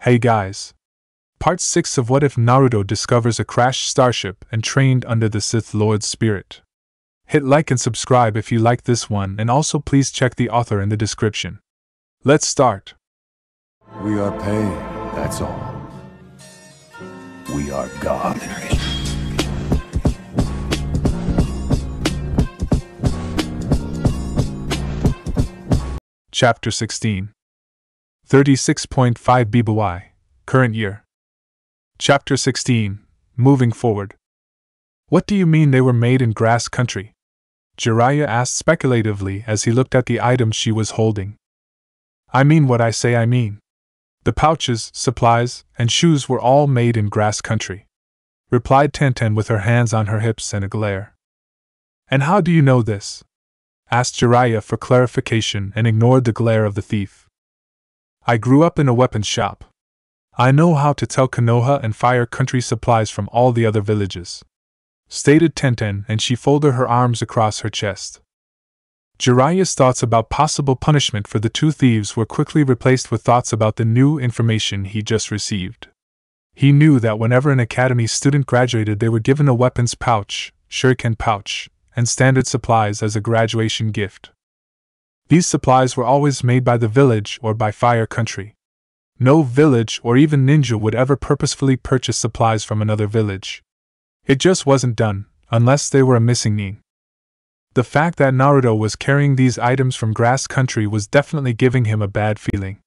Hey guys! Part 6 of What If Naruto discovers a crashed starship and trained under the Sith Lord's spirit. Hit like and subscribe if you like this one, and also please check the author in the description. Let's start. We are paid, that's all. We are God. Chapter 16 36.5 BBY, Current Year. Chapter 16, Moving Forward. What do you mean they were made in grass country? Jiraiya asked speculatively as he looked at the items she was holding. I mean what I say I mean. The pouches, supplies, and shoes were all made in grass country, replied Tenten with her hands on her hips and a glare. And how do you know this? Asked Jiraiya for clarification and ignored the glare of the thief. I grew up in a weapons shop. I know how to tell Konoha and Fire Country supplies from all the other villages, stated Tenten, and she folded her arms across her chest. Jiraiya's thoughts about possible punishment for the two thieves were quickly replaced with thoughts about the new information he just received. He knew that whenever an academy student graduated, they were given a weapons pouch, shuriken pouch, and standard supplies as a graduation gift. These supplies were always made by the village or by Fire Country. No village or even ninja would ever purposefully purchase supplies from another village. It just wasn't done, unless they were a missing nin. The fact that Naruto was carrying these items from grass country was definitely giving him a bad feeling.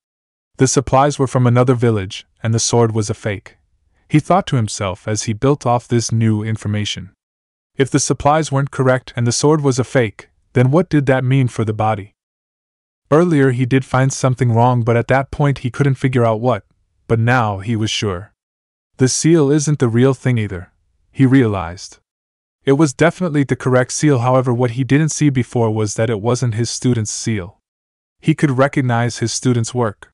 The supplies were from another village, and the sword was a fake, he thought to himself as he built off this new information. If the supplies weren't correct and the sword was a fake, then what did that mean for the body? Earlier he did find something wrong, but at that point he couldn't figure out what, but now he was sure. The seal isn't the real thing either, he realized. It was definitely the correct seal, however what he didn't see before was that it wasn't his student's seal. He could recognize his student's work.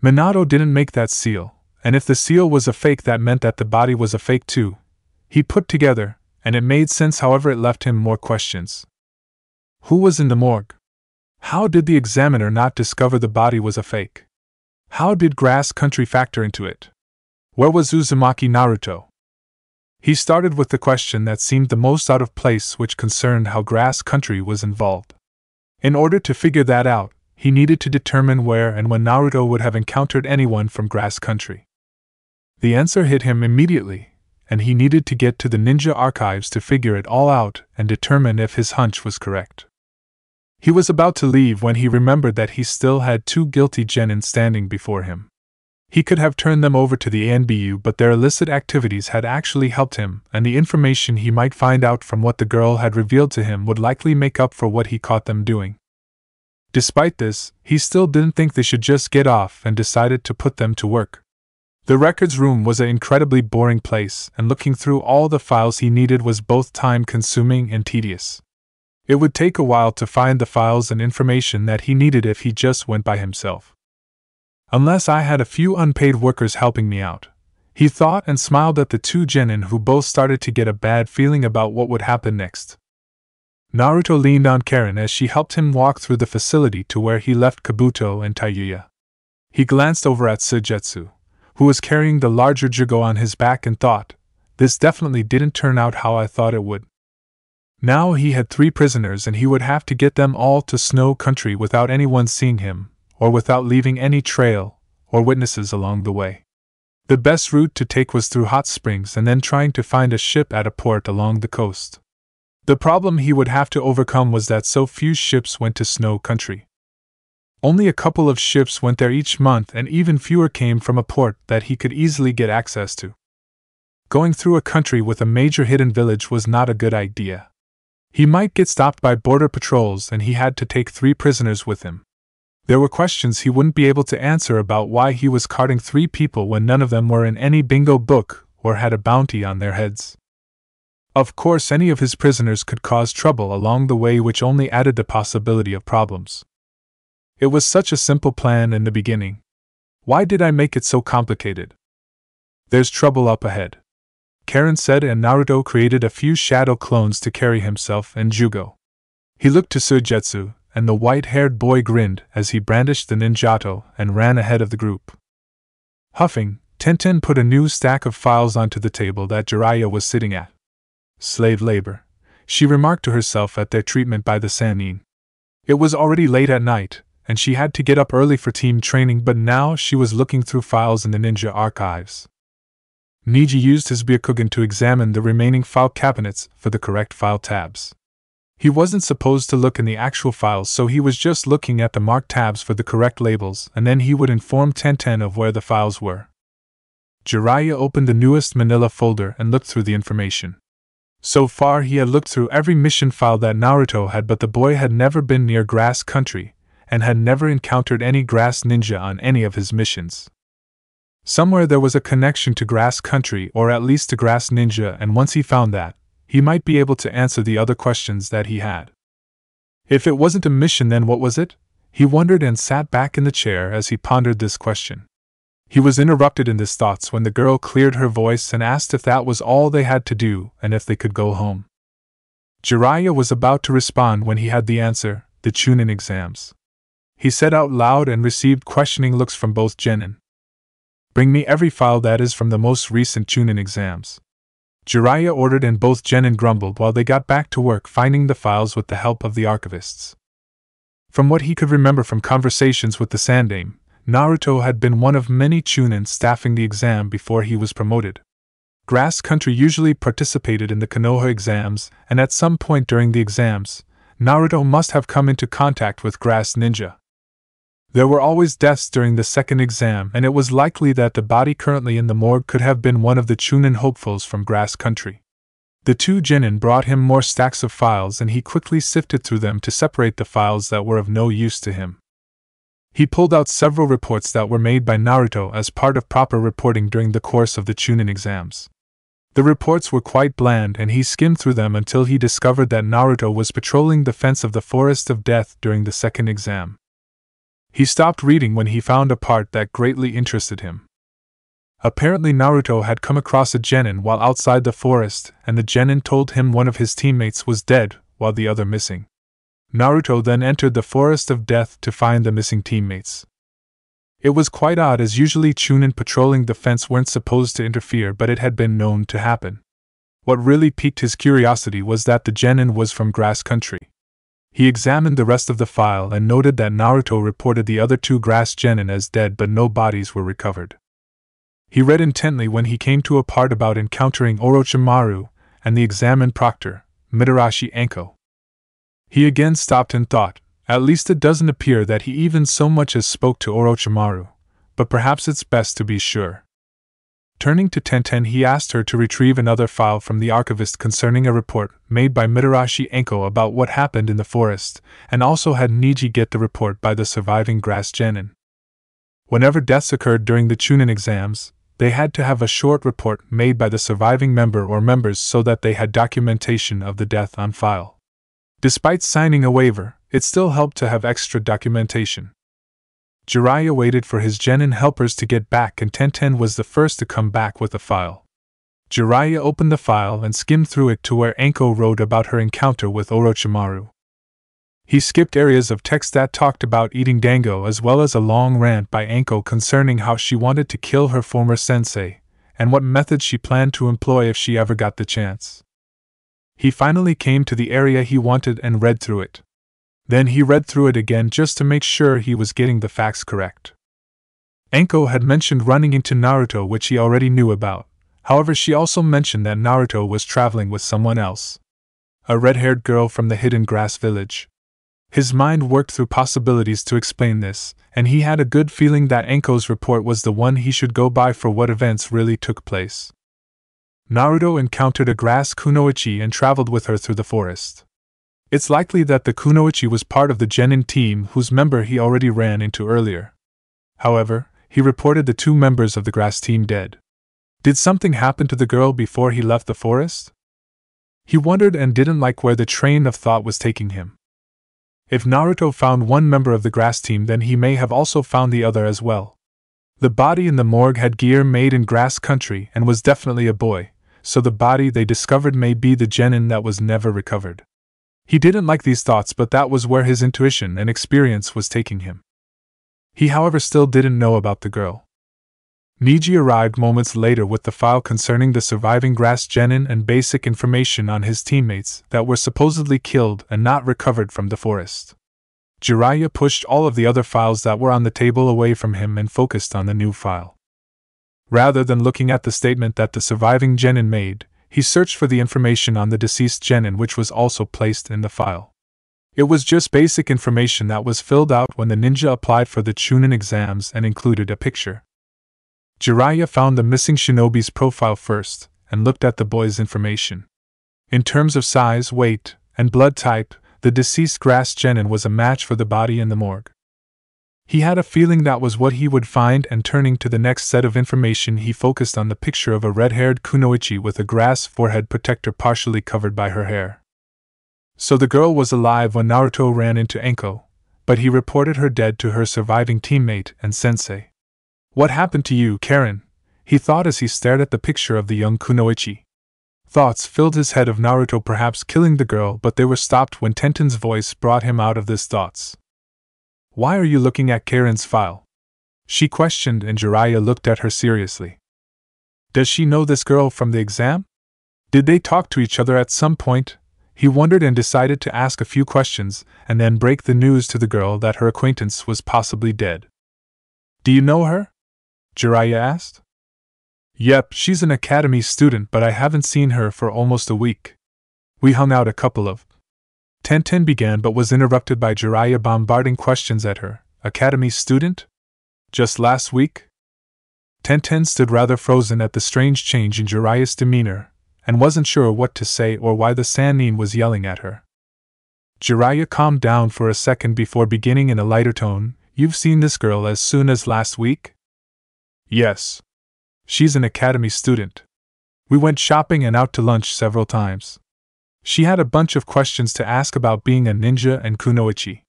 Minato didn't make that seal, and if the seal was a fake that meant that the body was a fake too. He put together, and it made sense, however it left him more questions. Who was in the morgue? How did the examiner not discover the body was a fake? How did grass country factor into it? Where was Uzumaki Naruto? He started with the question that seemed the most out of place, which concerned how grass country was involved. In order to figure that out, he needed to determine where and when Naruto would have encountered anyone from grass country. The answer hit him immediately, and he needed to get to the ninja archives to figure it all out and determine if his hunch was correct. He was about to leave when he remembered that he still had two guilty genin standing before him. He could have turned them over to the ANBU, but their illicit activities had actually helped him, and the information he might find out from what the girl had revealed to him would likely make up for what he caught them doing. Despite this, he still didn't think they should just get off and decided to put them to work. The records room was an incredibly boring place, and looking through all the files he needed was both time-consuming and tedious. It would take a while to find the files and information that he needed if he just went by himself. Unless I had a few unpaid workers helping me out, he thought, and smiled at the two genin who both started to get a bad feeling about what would happen next. Naruto leaned on Karen as she helped him walk through the facility to where he left Kabuto and Taiyuya. He glanced over at Sujetsu, who was carrying the larger jugo on his back, and thought, this definitely didn't turn out how I thought it would. Now he had 3 prisoners and he would have to get them all to Snow Country without anyone seeing him, or without leaving any trail or witnesses along the way. The best route to take was through hot springs and then trying to find a ship at a port along the coast. The problem he would have to overcome was that so few ships went to Snow Country. Only a couple of ships went there each month, and even fewer came from a port that he could easily get access to. Going through a country with a major hidden village was not a good idea. He might get stopped by border patrols, and he had to take 3 prisoners with him. There were questions he wouldn't be able to answer about why he was carting 3 people when none of them were in any bingo book or had a bounty on their heads. Of course, any of his prisoners could cause trouble along the way, which only added the possibility of problems. It was such a simple plan in the beginning. Why did I make it so complicated? There's trouble up ahead, Karen said, and Naruto created a few shadow clones to carry himself and Jugo. He looked to Sujetsu, and the white-haired boy grinned as he brandished the ninjato and ran ahead of the group. Huffing, Tenten put a new stack of files onto the table that Jiraiya was sitting at. Slave labor, she remarked to herself at their treatment by the Sannin. It was already late at night, and she had to get up early for team training, but now she was looking through files in the ninja archives. Niji used his Byakugan to examine the remaining file cabinets for the correct file tabs. He wasn't supposed to look in the actual files, so he was just looking at the marked tabs for the correct labels, and then he would inform Tenten of where the files were. Jiraiya opened the newest manila folder and looked through the information. So far he had looked through every mission file that Naruto had, but the boy had never been near Grass Country, and had never encountered any grass ninja on any of his missions. Somewhere there was a connection to Grass Country, or at least to Grass Ninja, and once he found that, he might be able to answer the other questions that he had. If it wasn't a mission, then what was it? He wondered and sat back in the chair as he pondered this question. He was interrupted in his thoughts when the girl cleared her voice and asked if that was all they had to do and if they could go home. Jiraiya was about to respond when he had the answer: the Chunin exams. He said out loud and received questioning looks from both genin. Bring me every file that is from the most recent Chunin exams. Jiraiya ordered, and both genin grumbled while they got back to work finding the files with the help of the archivists. From what he could remember from conversations with the Sandaime, Naruto had been one of many Chunin staffing the exam before he was promoted. Grass Country usually participated in the Konoha exams, and at some point during the exams, Naruto must have come into contact with Grass Ninja. There were always deaths during the second exam, and it was likely that the body currently in the morgue could have been one of the Chunin hopefuls from Grass Country. The two genin brought him more stacks of files, and he quickly sifted through them to separate the files that were of no use to him. He pulled out several reports that were made by Naruto as part of proper reporting during the course of the Chunin exams. The reports were quite bland, and he skimmed through them until he discovered that Naruto was patrolling the fence of the Forest of Death during the second exam. He stopped reading when he found a part that greatly interested him. Apparently Naruto had come across a genin while outside the forest, and the genin told him one of his teammates was dead, while the other missing. Naruto then entered the Forest of Death to find the missing teammates. It was quite odd, as usually Chunin patrolling the fence weren't supposed to interfere, but it had been known to happen. What really piqued his curiosity was that the genin was from Grass Country. He examined the rest of the file and noted that Naruto reported the other two grass genin as dead, but no bodies were recovered. He read intently when he came to a part about encountering Orochimaru and the examined proctor, Mitarashi Anko. He again stopped and thought, at least it doesn't appear that he even so much as spoke to Orochimaru, but perhaps it's best to be sure. Turning to Tenten, he asked her to retrieve another file from the archivist concerning a report made by Mitarashi Anko about what happened in the forest, and also had Niji get the report by the surviving grass genin. Whenever deaths occurred during the Chunin exams, they had to have a short report made by the surviving member or members so that they had documentation of the death on file. Despite signing a waiver, it still helped to have extra documentation. Jiraiya waited for his genin helpers to get back, and Tenten was the first to come back with a file. Jiraiya opened the file and skimmed through it to where Anko wrote about her encounter with Orochimaru. He skipped areas of text that talked about eating dango, as well as a long rant by Anko concerning how she wanted to kill her former sensei, and what methods she planned to employ if she ever got the chance. He finally came to the area he wanted and read through it. Then he read through it again just to make sure he was getting the facts correct. Anko had mentioned running into Naruto, which he already knew about. However, she also mentioned that Naruto was traveling with someone else, a red-haired girl from the Hidden Grass Village. His mind worked through possibilities to explain this, and he had a good feeling that Anko's report was the one he should go by for what events really took place. Naruto encountered a grass kunoichi and traveled with her through the forest. It's likely that the kunoichi was part of the genin team whose member he already ran into earlier. However, he reported the two members of the grass team dead. Did something happen to the girl before he left the forest? He wondered and didn't like where the train of thought was taking him. If Naruto found one member of the grass team, then he may have also found the other as well. The body in the morgue had gear made in Grass Country and was definitely a boy, so the body they discovered may be the genin that was never recovered. He didn't like these thoughts, but that was where his intuition and experience was taking him. He, however, still didn't know about the girl. Niji arrived moments later with the file concerning the surviving grass genin and basic information on his teammates that were supposedly killed and not recovered from the forest. Jiraiya pushed all of the other files that were on the table away from him and focused on the new file. Rather than looking at the statement that the surviving genin made, he searched for the information on the deceased genin, which was also placed in the file. It was just basic information that was filled out when the ninja applied for the Chunin exams and included a picture. Jiraiya found the missing shinobi's profile first and looked at the boy's information. In terms of size, weight, and blood type, the deceased grass genin was a match for the body in the morgue. He had a feeling that was what he would find, and turning to the next set of information, he focused on the picture of a red-haired kunoichi with a grass forehead protector partially covered by her hair. So the girl was alive when Naruto ran into Enko, but he reported her dead to her surviving teammate and sensei. "What happened to you, Karen?" he thought as he stared at the picture of the young kunoichi. Thoughts filled his head of Naruto perhaps killing the girl, but they were stopped when Tenten's voice brought him out of his thoughts. "Why are you looking at Karen's file?" she questioned, and Jiraiya looked at her seriously. "Does she know this girl from the exam? Did they talk to each other at some point?" He wondered and decided to ask a few questions and then break the news to the girl that her acquaintance was possibly dead. "Do you know her?" Jiraiya asked. "Yep, she's an academy student, but I haven't seen her for almost a week. We hung out a couple of..." Tenten began but was interrupted by Jiraiya bombarding questions at her. "Academy student? Just last week?" Tenten stood rather frozen at the strange change in Jiraiya's demeanor, and wasn't sure what to say or why the Sannin was yelling at her. Jiraiya calmed down for a second before beginning in a lighter tone. "You've seen this girl as soon as last week?" "Yes. She's an academy student. We went shopping and out to lunch several times. She had a bunch of questions to ask about being a ninja and kunoichi,"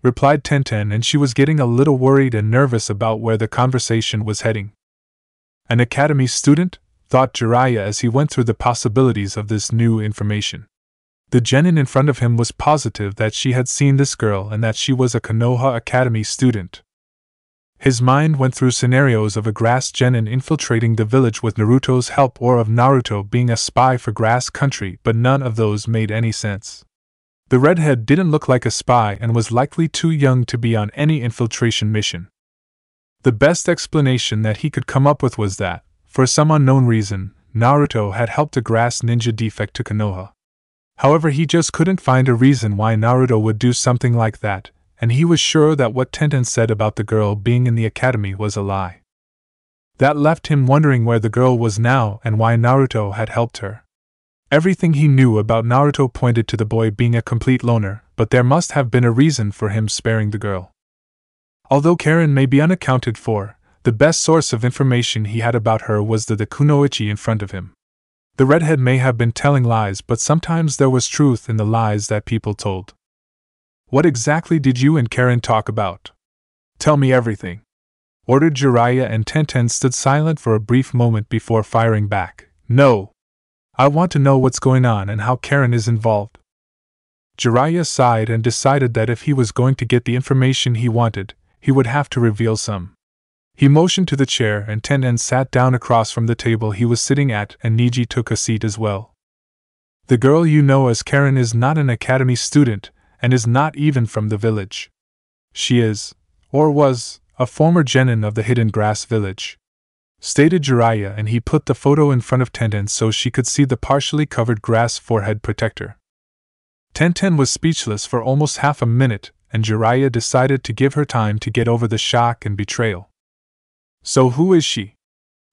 replied Tenten, and she was getting a little worried and nervous about where the conversation was heading. An academy student? Thought Jiraiya as he went through the possibilities of this new information. The genin in front of him was positive that she had seen this girl and that she was a Konoha Academy student. His mind went through scenarios of a grass genin infiltrating the village with Naruto's help, or of Naruto being a spy for Grass Country, but none of those made any sense. The redhead didn't look like a spy and was likely too young to be on any infiltration mission. The best explanation that he could come up with was that, for some unknown reason, Naruto had helped a grass ninja defect to Konoha. However, he just couldn't find a reason why Naruto would do something like that, and he was sure that what Tenten said about the girl being in the academy was a lie. That left him wondering where the girl was now and why Naruto had helped her. Everything he knew about Naruto pointed to the boy being a complete loner, but there must have been a reason for him sparing the girl. Although Karen may be unaccounted for, the best source of information he had about her was the kunoichi in front of him. The redhead may have been telling lies, but sometimes there was truth in the lies that people told. "What exactly did you and Karen talk about? Tell me everything," ordered Jiraiya, and Tenten stood silent for a brief moment before firing back. "No. I want to know what's going on and how Karen is involved." Jiraiya sighed and decided that if he was going to get the information he wanted, he would have to reveal some. He motioned to the chair, and Tenten sat down across from the table he was sitting at, and Niji took a seat as well. "The girl you know as Karen is not an academy student, and is not even from the village. She is, or was, a former genin of the Hidden Grass Village," stated Jiraiya, and he put the photo in front of Tenten so she could see the partially covered grass forehead protector. Tenten was speechless for almost half a minute, and Jiraiya decided to give her time to get over the shock and betrayal. "So who is she?"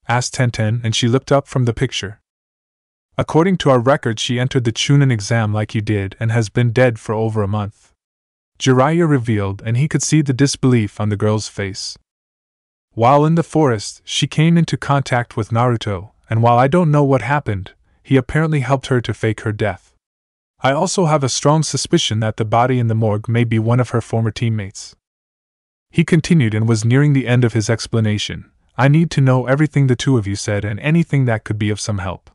asked Tenten, and she looked up from the picture. "According to our records, she entered the Chunin exam like you did and has been dead for over a month," Jiraiya revealed, and he could see the disbelief on the girl's face. "While in the forest, she came into contact with Naruto, and while I don't know what happened, he apparently helped her to fake her death. I also have a strong suspicion that the body in the morgue may be one of her former teammates." He continued and was nearing the end of his explanation. "I need to know everything the two of you said and anything that could be of some help.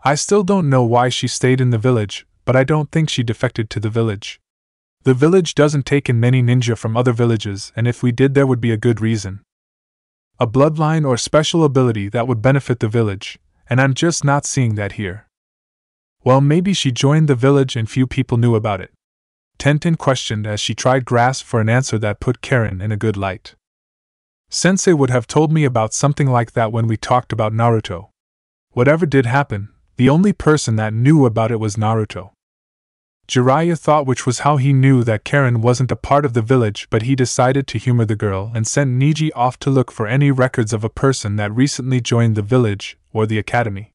I still don't know why she stayed in the village, but I don't think she defected to the village. The village doesn't take in many ninja from other villages, and if we did, there would be a good reason." A bloodline or special ability that would benefit the village, and I'm just not seeing that here. Well, maybe she joined the village and few people knew about it. Tenten questioned as she tried grasp for an answer that put Karen in a good light. Sensei would have told me about something like that when we talked about Naruto. Whatever did happen, the only person that knew about it was Naruto. Jiraiya thought, which was how he knew that Karen wasn't a part of the village, but he decided to humor the girl and sent Niji off to look for any records of a person that recently joined the village or the academy.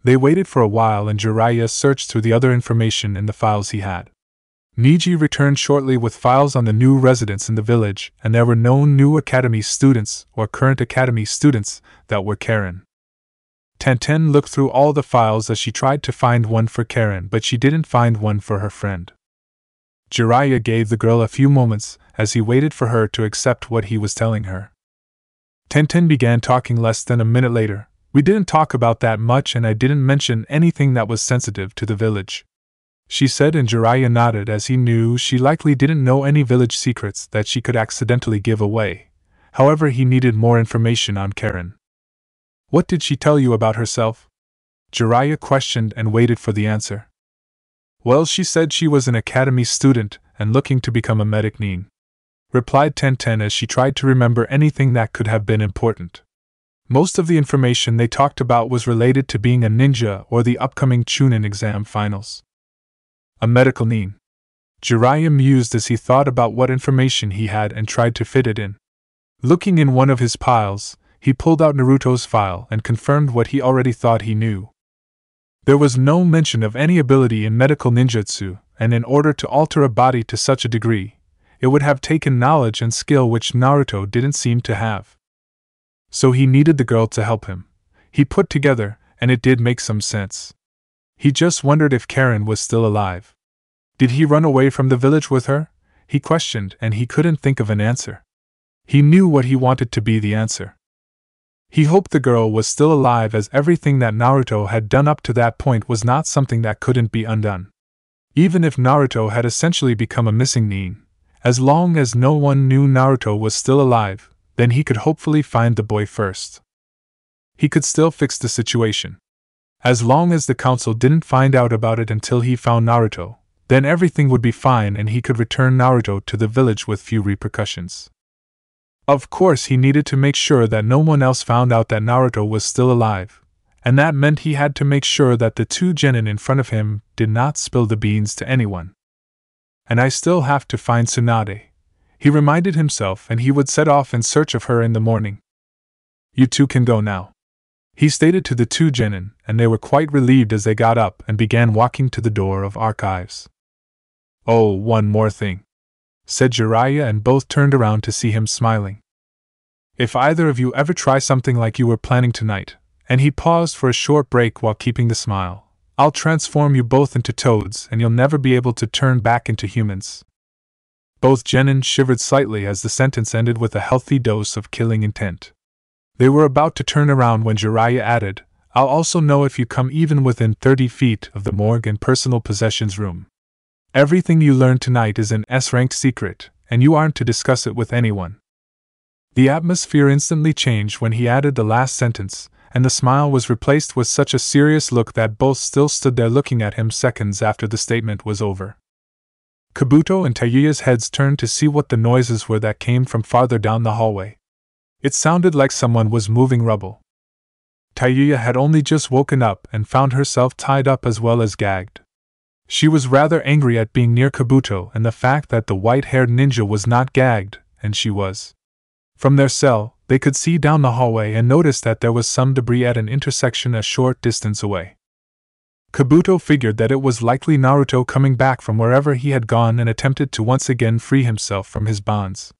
They waited for a while and Jiraiya searched through the other information in the files he had. Niji returned shortly with files on the new residents in the village, and there were no new academy students or current academy students that were Karen. Tenten looked through all the files as she tried to find one for Karen, but she didn't find one for her friend. Jiraiya gave the girl a few moments as he waited for her to accept what he was telling her. Tenten began talking less than a minute later. We didn't talk about that much and I didn't mention anything that was sensitive to the village, she said, and Jiraiya nodded as he knew she likely didn't know any village secrets that she could accidentally give away. However, he needed more information on Karen. What did she tell you about herself? Jiraiya questioned and waited for the answer. Well, she said she was an academy student and looking to become a medic nin, replied Tenten as she tried to remember anything that could have been important. Most of the information they talked about was related to being a ninja or the upcoming Chunin exam finals. A medical nin. Jiraiya mused as he thought about what information he had and tried to fit it in. Looking in one of his piles, he pulled out Naruto's file and confirmed what he already thought he knew. There was no mention of any ability in medical ninjutsu, and in order to alter a body to such a degree, it would have taken knowledge and skill which Naruto didn't seem to have. So he needed the girl to help him. He put together, and it did make some sense. He just wondered if Karen was still alive. Did he run away from the village with her? He questioned, and he couldn't think of an answer. He knew what he wanted to be the answer. He hoped the girl was still alive, as everything that Naruto had done up to that point was not something that couldn't be undone. Even if Naruto had essentially become a missing nin, as long as no one knew Naruto was still alive, then he could hopefully find the boy first. He could still fix the situation. As long as the council didn't find out about it until he found Naruto, then everything would be fine and he could return Naruto to the village with few repercussions. Of course, he needed to make sure that no one else found out that Naruto was still alive, and that meant he had to make sure that the two genin in front of him did not spill the beans to anyone. And I still have to find Tsunade, he reminded himself, and he would set off in search of her in the morning. You two can go now, he stated to the two genin, and they were quite relieved as they got up and began walking to the door of archives. Oh, one more thing, said Jiraiya, and both turned around to see him smiling. If either of you ever try something like you were planning tonight, and he paused for a short break while keeping the smile, I'll transform you both into toads and you'll never be able to turn back into humans. Both genin shivered slightly as the sentence ended with a healthy dose of killing intent. They were about to turn around when Jiraiya added, I'll also know if you come even within 30 feet of the morgue and personal possessions room. Everything you learn tonight is an S-ranked secret, and you aren't to discuss it with anyone. The atmosphere instantly changed when he added the last sentence, and the smile was replaced with such a serious look that both still stood there looking at him seconds after the statement was over. Kabuto and Taiyuya's heads turned to see what the noises were that came from farther down the hallway. It sounded like someone was moving rubble. Taiyuya had only just woken up and found herself tied up as well as gagged. She was rather angry at being near Kabuto and the fact that the white-haired ninja was not gagged, and she was. From their cell, they could see down the hallway and noticed that there was some debris at an intersection a short distance away. Kabuto figured that it was likely Naruto coming back from wherever he had gone and attempted to once again free himself from his bonds.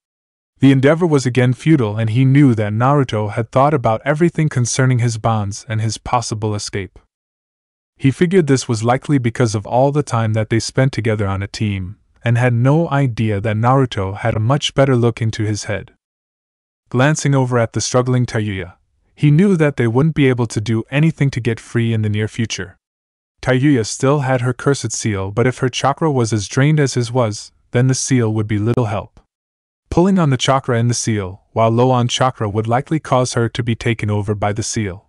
The endeavor was again futile, and he knew that Naruto had thought about everything concerning his bonds and his possible escape. He figured this was likely because of all the time that they spent together on a team, and had no idea that Naruto had a much better look into his head. Glancing over at the struggling Taiyuya, he knew that they wouldn't be able to do anything to get free in the near future. Taiyuya still had her cursed seal, but if her chakra was as drained as his was, then the seal would be little help. pulling on the chakra in the seal, while low on chakra would likely cause her to be taken over by the seal.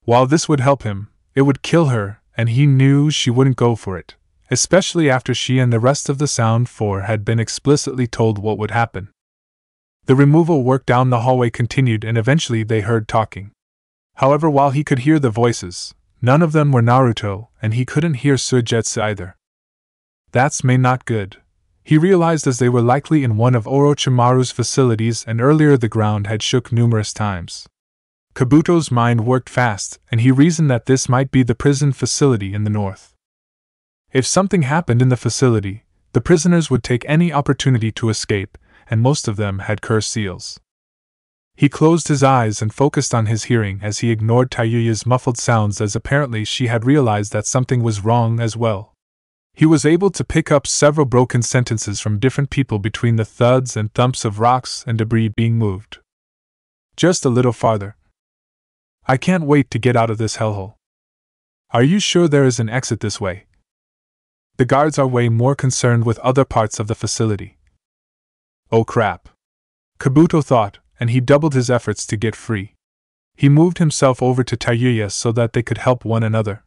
While this would help him, it would kill her, and he knew she wouldn't go for it, especially after she and the rest of the Sound Four had been explicitly told what would happen. The removal work down the hallway continued, and eventually they heard talking. However, while he could hear the voices, none of them were Naruto, and he couldn't hear Suigetsu either. That's not good, he realized, as they were likely in one of Orochimaru's facilities, and earlier the ground had shook numerous times. Kabuto's mind worked fast, and he reasoned that this might be the prison facility in the north. If something happened in the facility, the prisoners would take any opportunity to escape, and most of them had curse seals. He closed his eyes and focused on his hearing as he ignored Tayuya's muffled sounds, as apparently she had realized that something was wrong as well. He was able to pick up several broken sentences from different people between the thuds and thumps of rocks and debris being moved. Just a little farther. I can't wait to get out of this hellhole. Are you sure there is an exit this way? The guards are way more concerned with other parts of the facility. Oh crap. Kabuto thought, and he doubled his efforts to get free. He moved himself over to Tayuya so that they could help one another.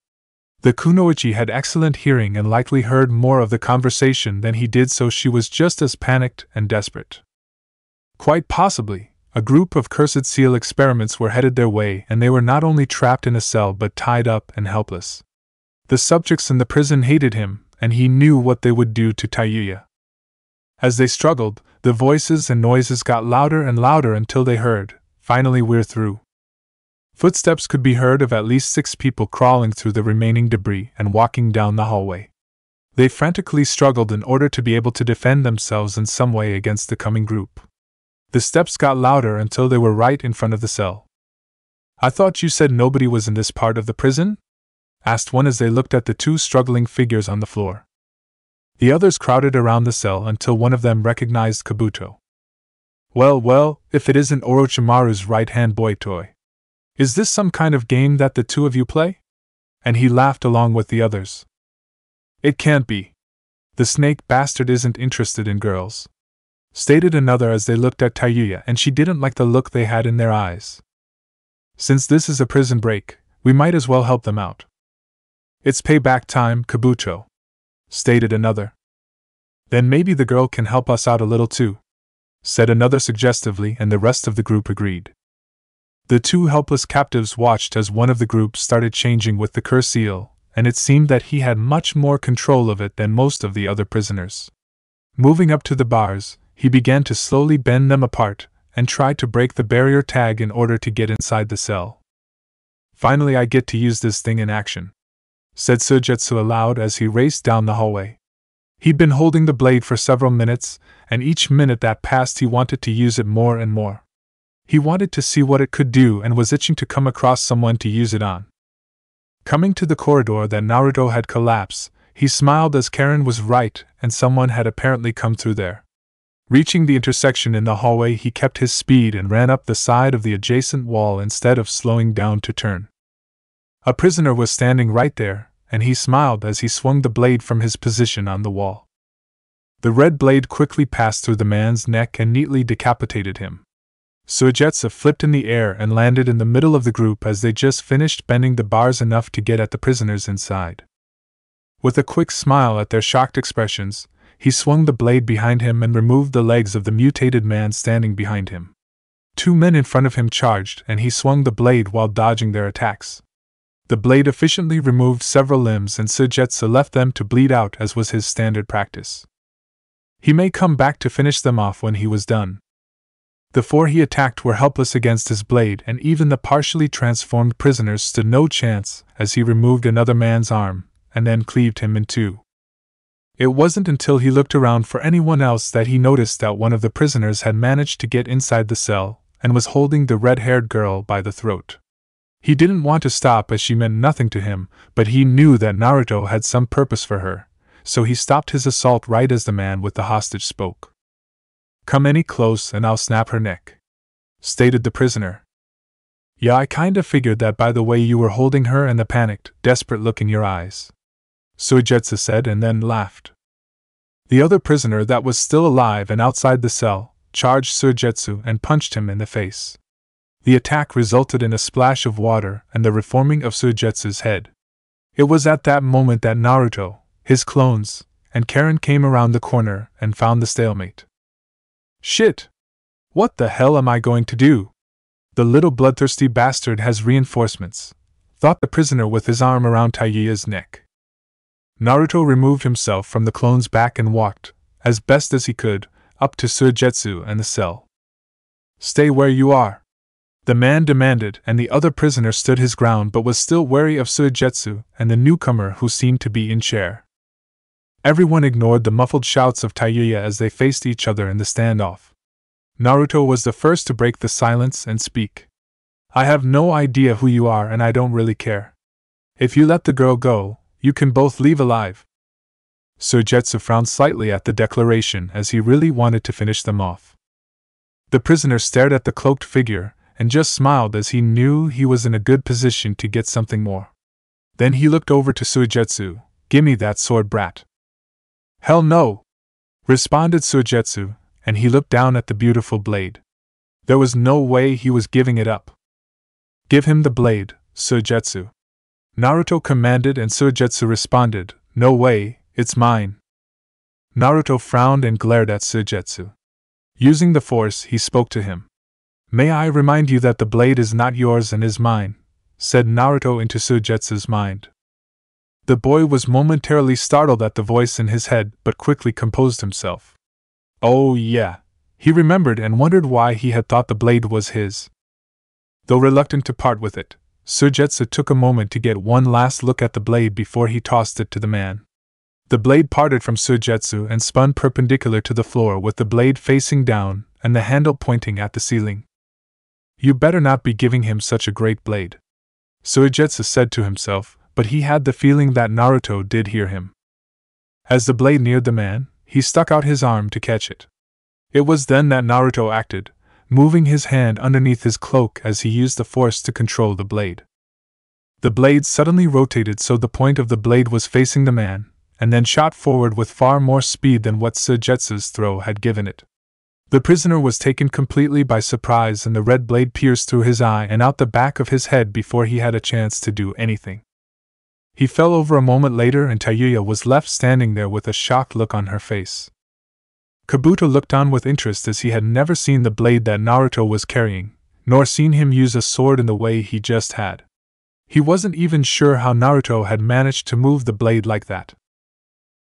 The kunoichi had excellent hearing and likely heard more of the conversation than he did, so she was just as panicked and desperate. Quite possibly, a group of cursed seal experiments were headed their way, and they were not only trapped in a cell but tied up and helpless. The subjects in the prison hated him, and he knew what they would do to Tayuya. As they struggled, the voices and noises got louder and louder until they heard, "Finally we're through." Footsteps could be heard of at least 6 people crawling through the remaining debris and walking down the hallway. They frantically struggled in order to be able to defend themselves in some way against the coming group. The steps got louder until they were right in front of the cell. "I thought you said nobody was in this part of the prison?" asked one as they looked at the 2 struggling figures on the floor. The others crowded around the cell until one of them recognized Kabuto. Well, if it isn't Orochimaru's right-hand boy toy. Is this some kind of game that the 2 of you play? And he laughed along with the others. It can't be. The snake bastard isn't interested in girls, stated another as they looked at Tayuya, and she didn't like the look they had in their eyes. Since this is a prison break, we might as well help them out. It's payback time, Kabuto, stated another. Then maybe the girl can help us out a little too, said another suggestively, and the rest of the group agreed. The 2 helpless captives watched as one of the groups started changing with the curse seal, and it seemed that he had much more control of it than most of the other prisoners. Moving up to the bars, he began to slowly bend them apart, and tried to break the barrier tag in order to get inside the cell. "Finally I get to use this thing in action," said Suigetsu aloud as he raced down the hallway. He'd been holding the blade for several minutes, and each minute that passed he wanted to use it more and more. He wanted to see what it could do and was itching to come across someone to use it on. Coming to the corridor that Naruto had collapsed, he smiled as Karen was right and someone had apparently come through there. Reaching the intersection in the hallway, he kept his speed and ran up the side of the adjacent wall instead of slowing down to turn. A prisoner was standing right there, and he smiled as he swung the blade from his position on the wall. The red blade quickly passed through the man's neck and neatly decapitated him. Suigetsu flipped in the air and landed in the middle of the group as they just finished bending the bars enough to get at the prisoners inside. With a quick smile at their shocked expressions, he swung the blade behind him and removed the legs of the mutated man standing behind him. 2 men in front of him charged, and he swung the blade while dodging their attacks. The blade efficiently removed several limbs, and Suigetsu left them to bleed out as was his standard practice. He may come back to finish them off when he was done. The 4 he attacked were helpless against his blade, and even the partially transformed prisoners stood no chance as he removed another man's arm, and then cleaved him in 2. It wasn't until he looked around for anyone else that he noticed that one of the prisoners had managed to get inside the cell, and was holding the red-haired girl by the throat. He didn't want to stop as she meant nothing to him, but he knew that Naruto had some purpose for her, so he stopped his assault right as the man with the hostage spoke. "Come any close and I'll snap her neck," stated the prisoner. "Yeah, I kinda figured that by the way you were holding her and the panicked, desperate look in your eyes," Suigetsu said and then laughed. The other prisoner that was still alive and outside the cell, charged Suigetsu and punched him in the face. The attack resulted in a splash of water and the reforming of Suigetsu's head. It was at that moment that Naruto, his clones, and Karen came around the corner and found the stalemate. Shit! What the hell am I going to do? The little bloodthirsty bastard has reinforcements, thought the prisoner with his arm around Taiya's neck. Naruto removed himself from the clone's back and walked, as best as he could, up to Suigetsu and the cell. Stay where you are, the man demanded, and the other prisoner stood his ground but was still wary of Suigetsu and the newcomer who seemed to be in chair. Everyone ignored the muffled shouts of Taiya as they faced each other in the standoff. Naruto was the first to break the silence and speak. I have no idea who you are and I don't really care. If you let the girl go, you can both leave alive. Suigetsu frowned slightly at the declaration as he really wanted to finish them off. The prisoner stared at the cloaked figure and just smiled as he knew he was in a good position to get something more. Then he looked over to Suigetsu. Gimme that sword, brat. Hell no! Responded Suigetsu, and he looked down at the beautiful blade. There was no way he was giving it up. Give him the blade, Suigetsu. Naruto commanded and Suigetsu responded, No way, it's mine. Naruto frowned and glared at Suigetsu. Using the force, he spoke to him. May I remind you that the blade is not yours and is mine, said Naruto into Suigetsu's mind. The boy was momentarily startled at the voice in his head but quickly composed himself. Oh yeah, he remembered and wondered why he had thought the blade was his. Though reluctant to part with it, Suigetsu took a moment to get one last look at the blade before he tossed it to the man. The blade parted from Suigetsu and spun perpendicular to the floor with the blade facing down and the handle pointing at the ceiling. You better not be giving him such a great blade, Suigetsu said to himself, but he had the feeling that Naruto did hear him. As the blade neared the man, he stuck out his arm to catch it. It was then that Naruto acted, moving his hand underneath his cloak as he used the force to control the blade. The blade suddenly rotated so the point of the blade was facing the man, and then shot forward with far more speed than what Suigetsu's throw had given it. The prisoner was taken completely by surprise and the red blade pierced through his eye and out the back of his head before he had a chance to do anything. He fell over a moment later and Taiya was left standing there with a shocked look on her face. Kabuto looked on with interest as he had never seen the blade that Naruto was carrying, nor seen him use a sword in the way he just had. He wasn't even sure how Naruto had managed to move the blade like that.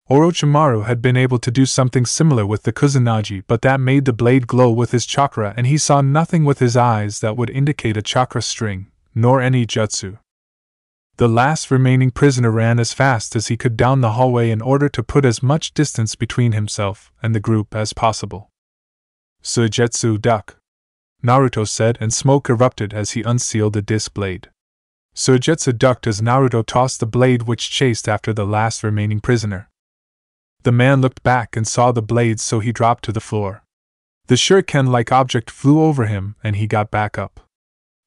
Orochimaru had been able to do something similar with the Kusanagi, but that made the blade glow with his chakra and he saw nothing with his eyes that would indicate a chakra string, nor any jutsu. The last remaining prisoner ran as fast as he could down the hallway in order to put as much distance between himself and the group as possible. Suigetsu, duck, Naruto said, and smoke erupted as he unsealed the disc blade. Suigetsu ducked as Naruto tossed the blade which chased after the last remaining prisoner. The man looked back and saw the blade, so he dropped to the floor. The shuriken-like object flew over him and he got back up.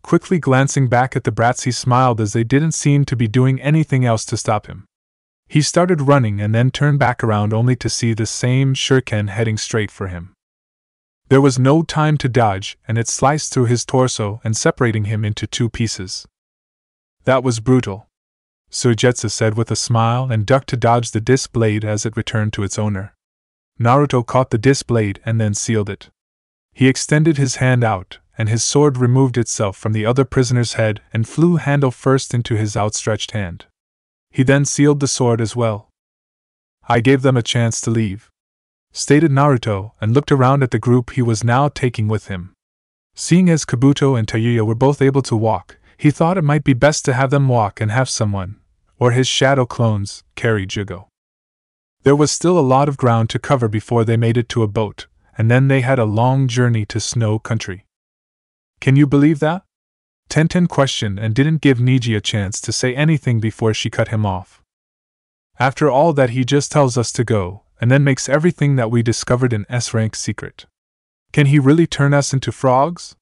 Quickly glancing back at the brats, he smiled as they didn't seem to be doing anything else to stop him. He started running and then turned back around only to see the same shuriken heading straight for him. There was no time to dodge, and it sliced through his torso and separating him into two pieces. That was brutal, Suigetsu said with a smile and ducked to dodge the disc blade as it returned to its owner. Naruto caught the disc blade and then sealed it. He extended his hand out, and his sword removed itself from the other prisoner's head and flew handle first into his outstretched hand. He then sealed the sword as well. I gave them a chance to leave, stated Naruto, and looked around at the group he was now taking with him. Seeing as Kabuto and Taiya were both able to walk, he thought it might be best to have them walk and have someone, or his shadow clones, carry Jugo. There was still a lot of ground to cover before they made it to a boat, and then they had a long journey to snow country. Can you believe that? Tenten questioned and didn't give Niji a chance to say anything before she cut him off. After all that, he just tells us to go, and then makes everything that we discovered in S-rank secret. Can he really turn us into frogs?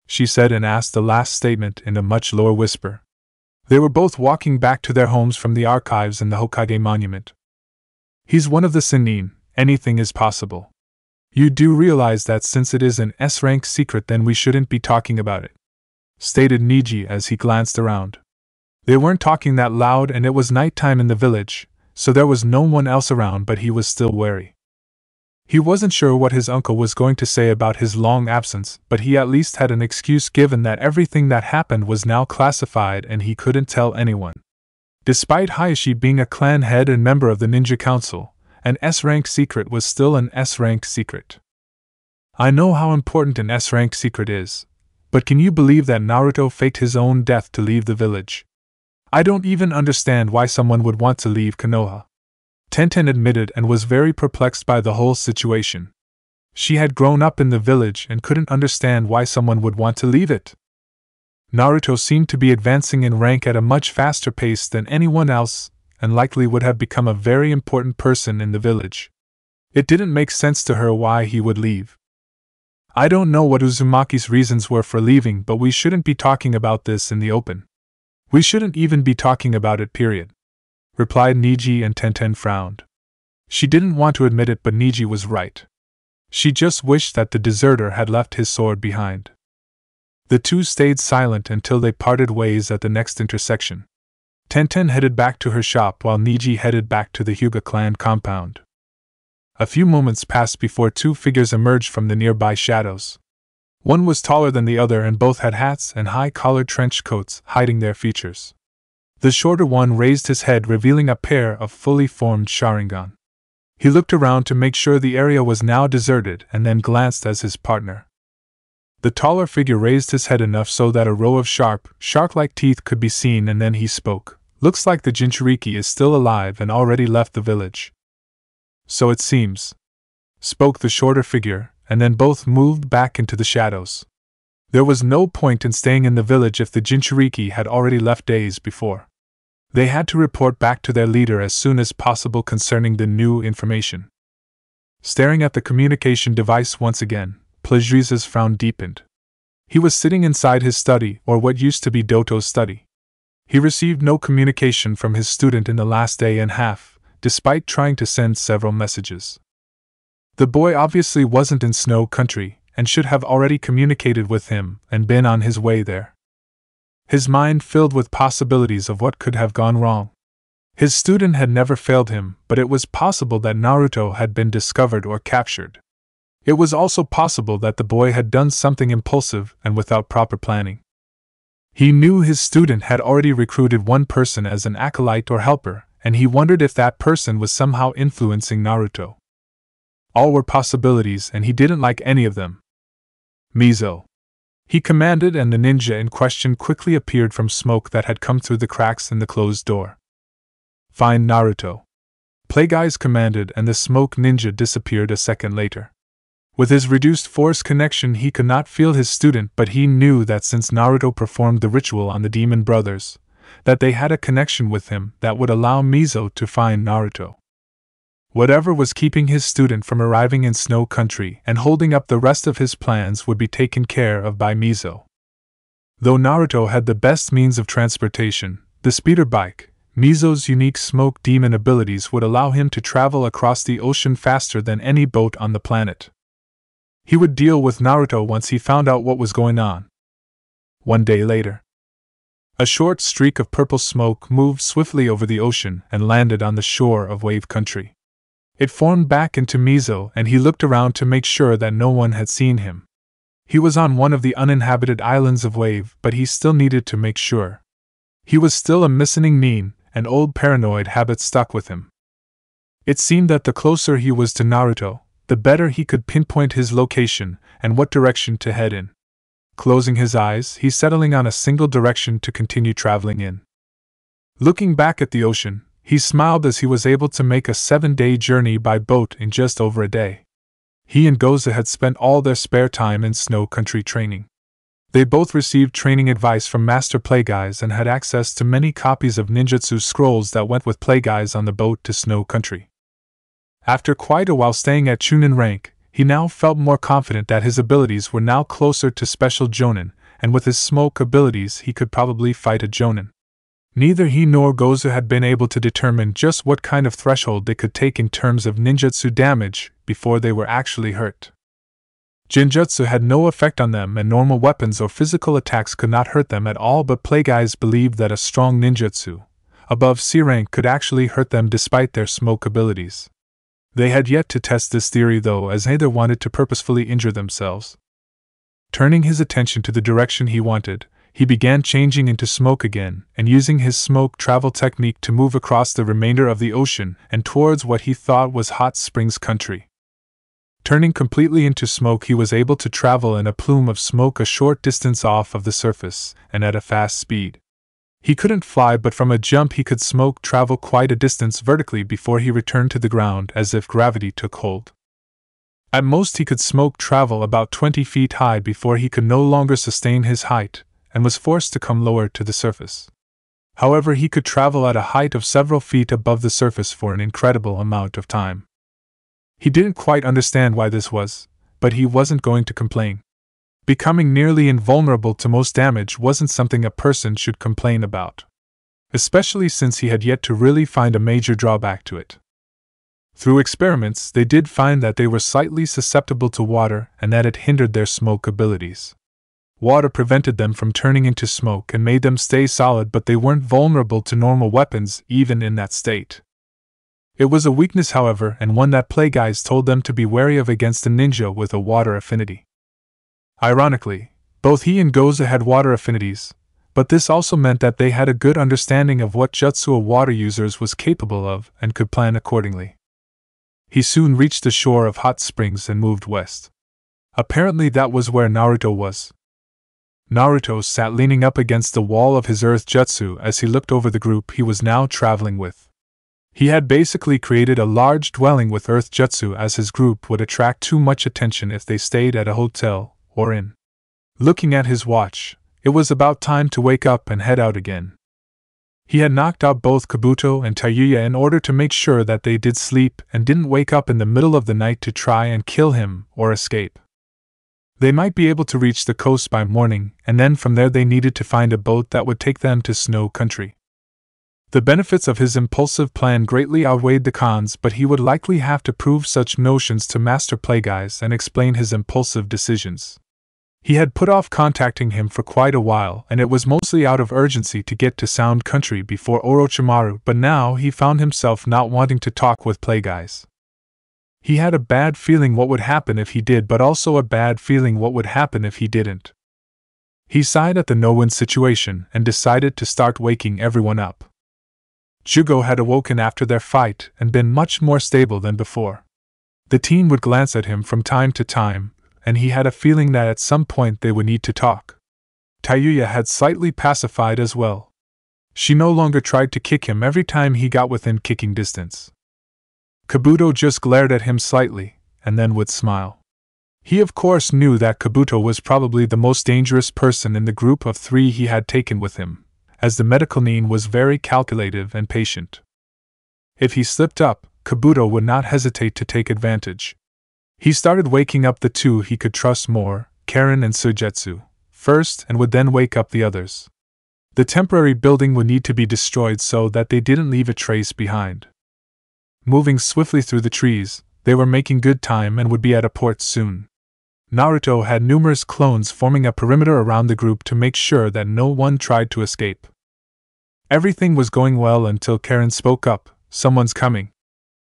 She said and asked the last statement in a much lower whisper. They were both walking back to their homes from the archives and the Hokage monument. He's one of the Sennin, anything is possible. You do realize that since it is an S-rank secret, then we shouldn't be talking about it, stated Niji as he glanced around. They weren't talking that loud and it was nighttime in the village, so there was no one else around, but he was still wary. He wasn't sure what his uncle was going to say about his long absence, but he at least had an excuse given that everything that happened was now classified and he couldn't tell anyone. Despite Hayashi being a clan head and member of the Ninja Council, an S-rank secret was still an S-rank secret. I know how important an S-rank secret is, but can you believe that Naruto faked his own death to leave the village? I don't even understand why someone would want to leave Konoha, Tenten admitted, and was very perplexed by the whole situation. She had grown up in the village and couldn't understand why someone would want to leave it. Naruto seemed to be advancing in rank at a much faster pace than anyone else, and likely would have become a very important person in the village. It didn't make sense to her why he would leave. I don't know what Uzumaki's reasons were for leaving, but we shouldn't be talking about this in the open. We shouldn't even be talking about it, period, replied Niji, and Tenten frowned. She didn't want to admit it, but Niji was right. She just wished that the deserter had left his sword behind. The two stayed silent until they parted ways at the next intersection. Tenten headed back to her shop while Niji headed back to the Hyuga clan compound. A few moments passed before two figures emerged from the nearby shadows. One was taller than the other and both had hats and high-collared trench coats hiding their features. The shorter one raised his head, revealing a pair of fully formed Sharingan. He looked around to make sure the area was now deserted and then glanced at his partner. The taller figure raised his head enough so that a row of sharp, shark-like teeth could be seen, and then he spoke. Looks like the Jinchuriki is still alive and already left the village. So it seems, spoke the shorter figure, and then both moved back into the shadows. There was no point in staying in the village if the Jinchuriki had already left days before. They had to report back to their leader as soon as possible concerning the new information. Staring at the communication device once again, Plagiarisa's frown deepened. He was sitting inside his study, or what used to be Doto's study. He received no communication from his student in the last day and a half, despite trying to send several messages. The boy obviously wasn't in Snow Country, and should have already communicated with him and been on his way there. His mind filled with possibilities of what could have gone wrong. His student had never failed him, but it was possible that Naruto had been discovered or captured. It was also possible that the boy had done something impulsive and without proper planning. He knew his student had already recruited one person as an acolyte or helper, and he wondered if that person was somehow influencing Naruto. All were possibilities, and he didn't like any of them. Mizo, he commanded, and the ninja in question quickly appeared from smoke that had come through the cracks in the closed door. Find Naruto, Plague Eyes commanded, and the smoke ninja disappeared a second later. With his reduced force connection, he could not feel his student, but he knew that since Naruto performed the ritual on the demon brothers, that they had a connection with him that would allow Mizo to find Naruto. Whatever was keeping his student from arriving in Snow Country and holding up the rest of his plans would be taken care of by Mizo. Though Naruto had the best means of transportation, the speeder bike, Mizo's unique smoke demon abilities would allow him to travel across the ocean faster than any boat on the planet. He would deal with Naruto once he found out what was going on. One day later, a short streak of purple smoke moved swiftly over the ocean and landed on the shore of Wave Country. It formed back into Mizo, and he looked around to make sure that no one had seen him. He was on one of the uninhabited islands of Wave, but he still needed to make sure. He was still a missing nin, and old paranoid habits stuck with him. It seemed that the closer he was to Naruto, the better he could pinpoint his location and what direction to head in. Closing his eyes, he settling on a single direction to continue traveling in. Looking back at the ocean, he smiled as he was able to make a 7-day journey by boat in just over a day. He and Goza had spent all their spare time in Snow Country training. They both received training advice from Master Plague Eyes and had access to many copies of ninjutsu scrolls that went with Plague Eyes on the boat to Snow Country. After quite a while staying at Chunin rank, he now felt more confident that his abilities were now closer to special Jonin, and with his smoke abilities he could probably fight a Jonin. Neither he nor Goza had been able to determine just what kind of threshold they could take in terms of ninjutsu damage, before they were actually hurt. Genjutsu had no effect on them, and normal weapons or physical attacks could not hurt them at all, but Plagueyes believed that a strong ninjutsu, above C rank, could actually hurt them despite their smoke abilities. They had yet to test this theory though, as neither wanted to purposefully injure themselves. Turning his attention to the direction he wanted, he began changing into smoke again, and using his smoke travel technique to move across the remainder of the ocean and towards what he thought was Hot Springs country. Turning completely into smoke, he was able to travel in a plume of smoke a short distance off of the surface, and at a fast speed. He couldn't fly, but from a jump he could smoke travel quite a distance vertically before he returned to the ground as if gravity took hold. At most he could smoke travel about 20 feet high before he could no longer sustain his height, and was forced to come lower to the surface. However, he could travel at a height of several feet above the surface for an incredible amount of time. He didn't quite understand why this was, but he wasn't going to complain. Becoming nearly invulnerable to most damage wasn't something a person should complain about, especially since he had yet to really find a major drawback to it. Through experiments, they did find that they were slightly susceptible to water and that it hindered their smoke abilities. Water prevented them from turning into smoke and made them stay solid, but they weren't vulnerable to normal weapons even in that state. It was a weakness, however, and one that Plagueyes told them to be wary of against a ninja with a water affinity. Ironically, both he and Goza had water affinities, but this also meant that they had a good understanding of what jutsu a water user was capable of and could plan accordingly. He soon reached the shore of Hot Springs and moved west. Apparently that was where Naruto was. Naruto sat leaning up against the wall of his earth jutsu as he looked over the group he was now traveling with. He had basically created a large dwelling with earth jutsu, as his group would attract too much attention if they stayed at a hotel or inn. Looking at his watch, it was about time to wake up and head out again. He had knocked out both Kabuto and Tayuya in order to make sure that they did sleep and didn't wake up in the middle of the night to try and kill him or escape. They might be able to reach the coast by morning, and then from there they needed to find a boat that would take them to snow country. The benefits of his impulsive plan greatly outweighed the cons, but he would likely have to prove such notions to Master Plagueyes and explain his impulsive decisions. He had put off contacting him for quite a while, and it was mostly out of urgency to get to Sound Country before Orochimaru, but now he found himself not wanting to talk with Plagueyes. He had a bad feeling what would happen if he did, but also a bad feeling what would happen if he didn't. He sighed at the no-win situation and decided to start waking everyone up. Jugo had awoken after their fight and been much more stable than before. The team would glance at him from time to time, and he had a feeling that at some point they would need to talk. Tayuya had slightly pacified as well. She no longer tried to kick him every time he got within kicking distance. Kabuto just glared at him slightly, and then would smile. He of course knew that Kabuto was probably the most dangerous person in the group of 3 he had taken with him, as the medical nin was very calculative and patient. If he slipped up, Kabuto would not hesitate to take advantage. He started waking up the 2 he could trust more, Karen and Suigetsu, first, and would then wake up the others. The temporary building would need to be destroyed so that they didn't leave a trace behind. Moving swiftly through the trees, they were making good time and would be at a port soon. Naruto had numerous clones forming a perimeter around the group to make sure that no one tried to escape. Everything was going well until Karen spoke up, "Someone's coming."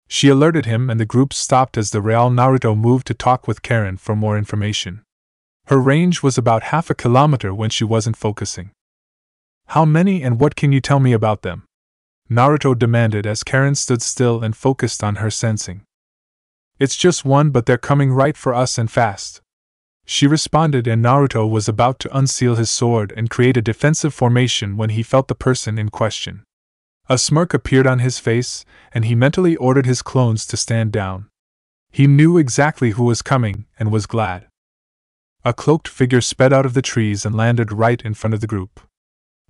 She alerted him and the group stopped as the Real Naruto moved to talk with Karen for more information. Her range was about half a kilometer when she wasn't focusing. "How many and what can you tell me about them?" Naruto demanded as Karen stood still and focused on her sensing. "It's just one, but they're coming right for us and fast," she responded, and Naruto was about to unseal his sword and create a defensive formation when he felt the person in question. A smirk appeared on his face, and he mentally ordered his clones to stand down. He knew exactly who was coming, and was glad. A cloaked figure sped out of the trees and landed right in front of the group.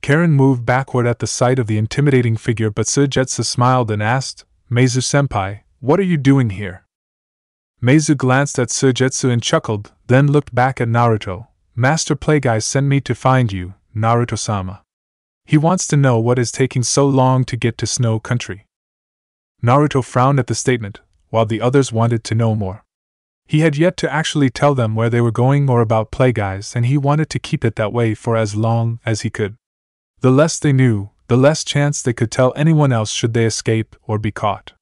Karen moved backward at the sight of the intimidating figure, but Suigetsu smiled and asked, "Meizu-senpai, what are you doing here?" Meizu glanced at Suigetsu and chuckled, then looked back at Naruto. "Master Plagueyes sent me to find you, Naruto-sama. He wants to know what is taking so long to get to Snow Country." Naruto frowned at the statement. while the others wanted to know more. He had yet to actually tell them where they were going or about Plagueyes, and he wanted to keep it that way for as long as he could. The less they knew, the less chance they could tell anyone else should they escape or be caught.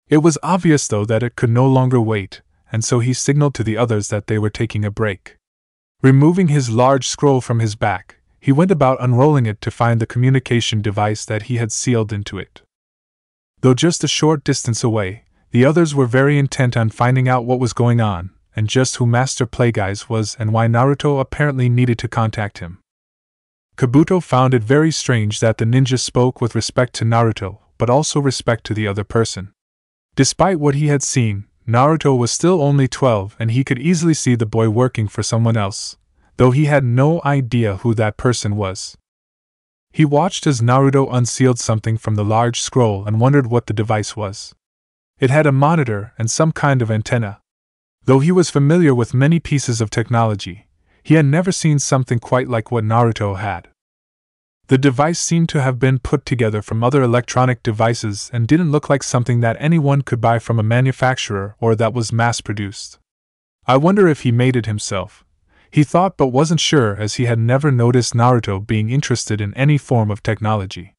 It was obvious, though, that it could no longer wait, and so he signaled to the others that they were taking a break. Removing his large scroll from his back, he went about unrolling it to find the communication device that he had sealed into it. Though just a short distance away, the others were very intent on finding out what was going on, and just who Master Plagueyes was and why Naruto apparently needed to contact him. Kabuto found it very strange that the ninja spoke with respect to Naruto, but also respect to the other person. Despite what he had seen, Naruto was still only 12 and he could easily see the boy working for someone else, though he had no idea who that person was. He watched as Naruto unsealed something from the large scroll and wondered what the device was. It had a monitor and some kind of antenna. Though he was familiar with many pieces of technology, he had never seen something quite like what Naruto had. The device seemed to have been put together from other electronic devices and didn't look like something that anyone could buy from a manufacturer or that was mass-produced. I wonder if he made it himself, he thought, but wasn't sure as he had never noticed Naruto being interested in any form of technology.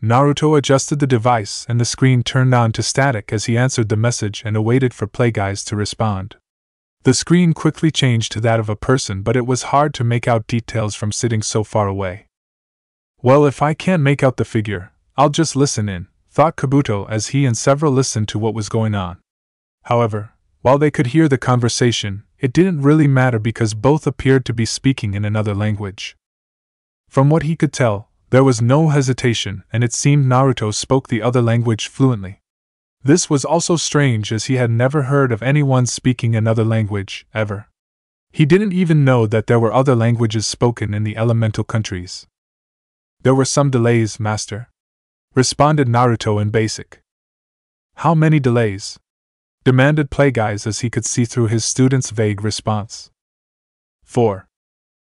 Naruto adjusted the device and the screen turned on to static as he answered the message and awaited for Plagueyes to respond. The screen quickly changed to that of a person, but it was hard to make out details from sitting so far away. Well, if I can't make out the figure, I'll just listen in, thought Kabuto as he and several listened to what was going on. However, while they could hear the conversation, it didn't really matter because both appeared to be speaking in another language. From what he could tell, there was no hesitation, and it seemed Naruto spoke the other language fluently. This was also strange as he had never heard of anyone speaking another language, ever. He didn't even know that there were other languages spoken in the elemental countries. There were some delays, Master, responded Naruto in basic. How many delays? Demanded Plagueyes as he could see through his student's vague response. 4.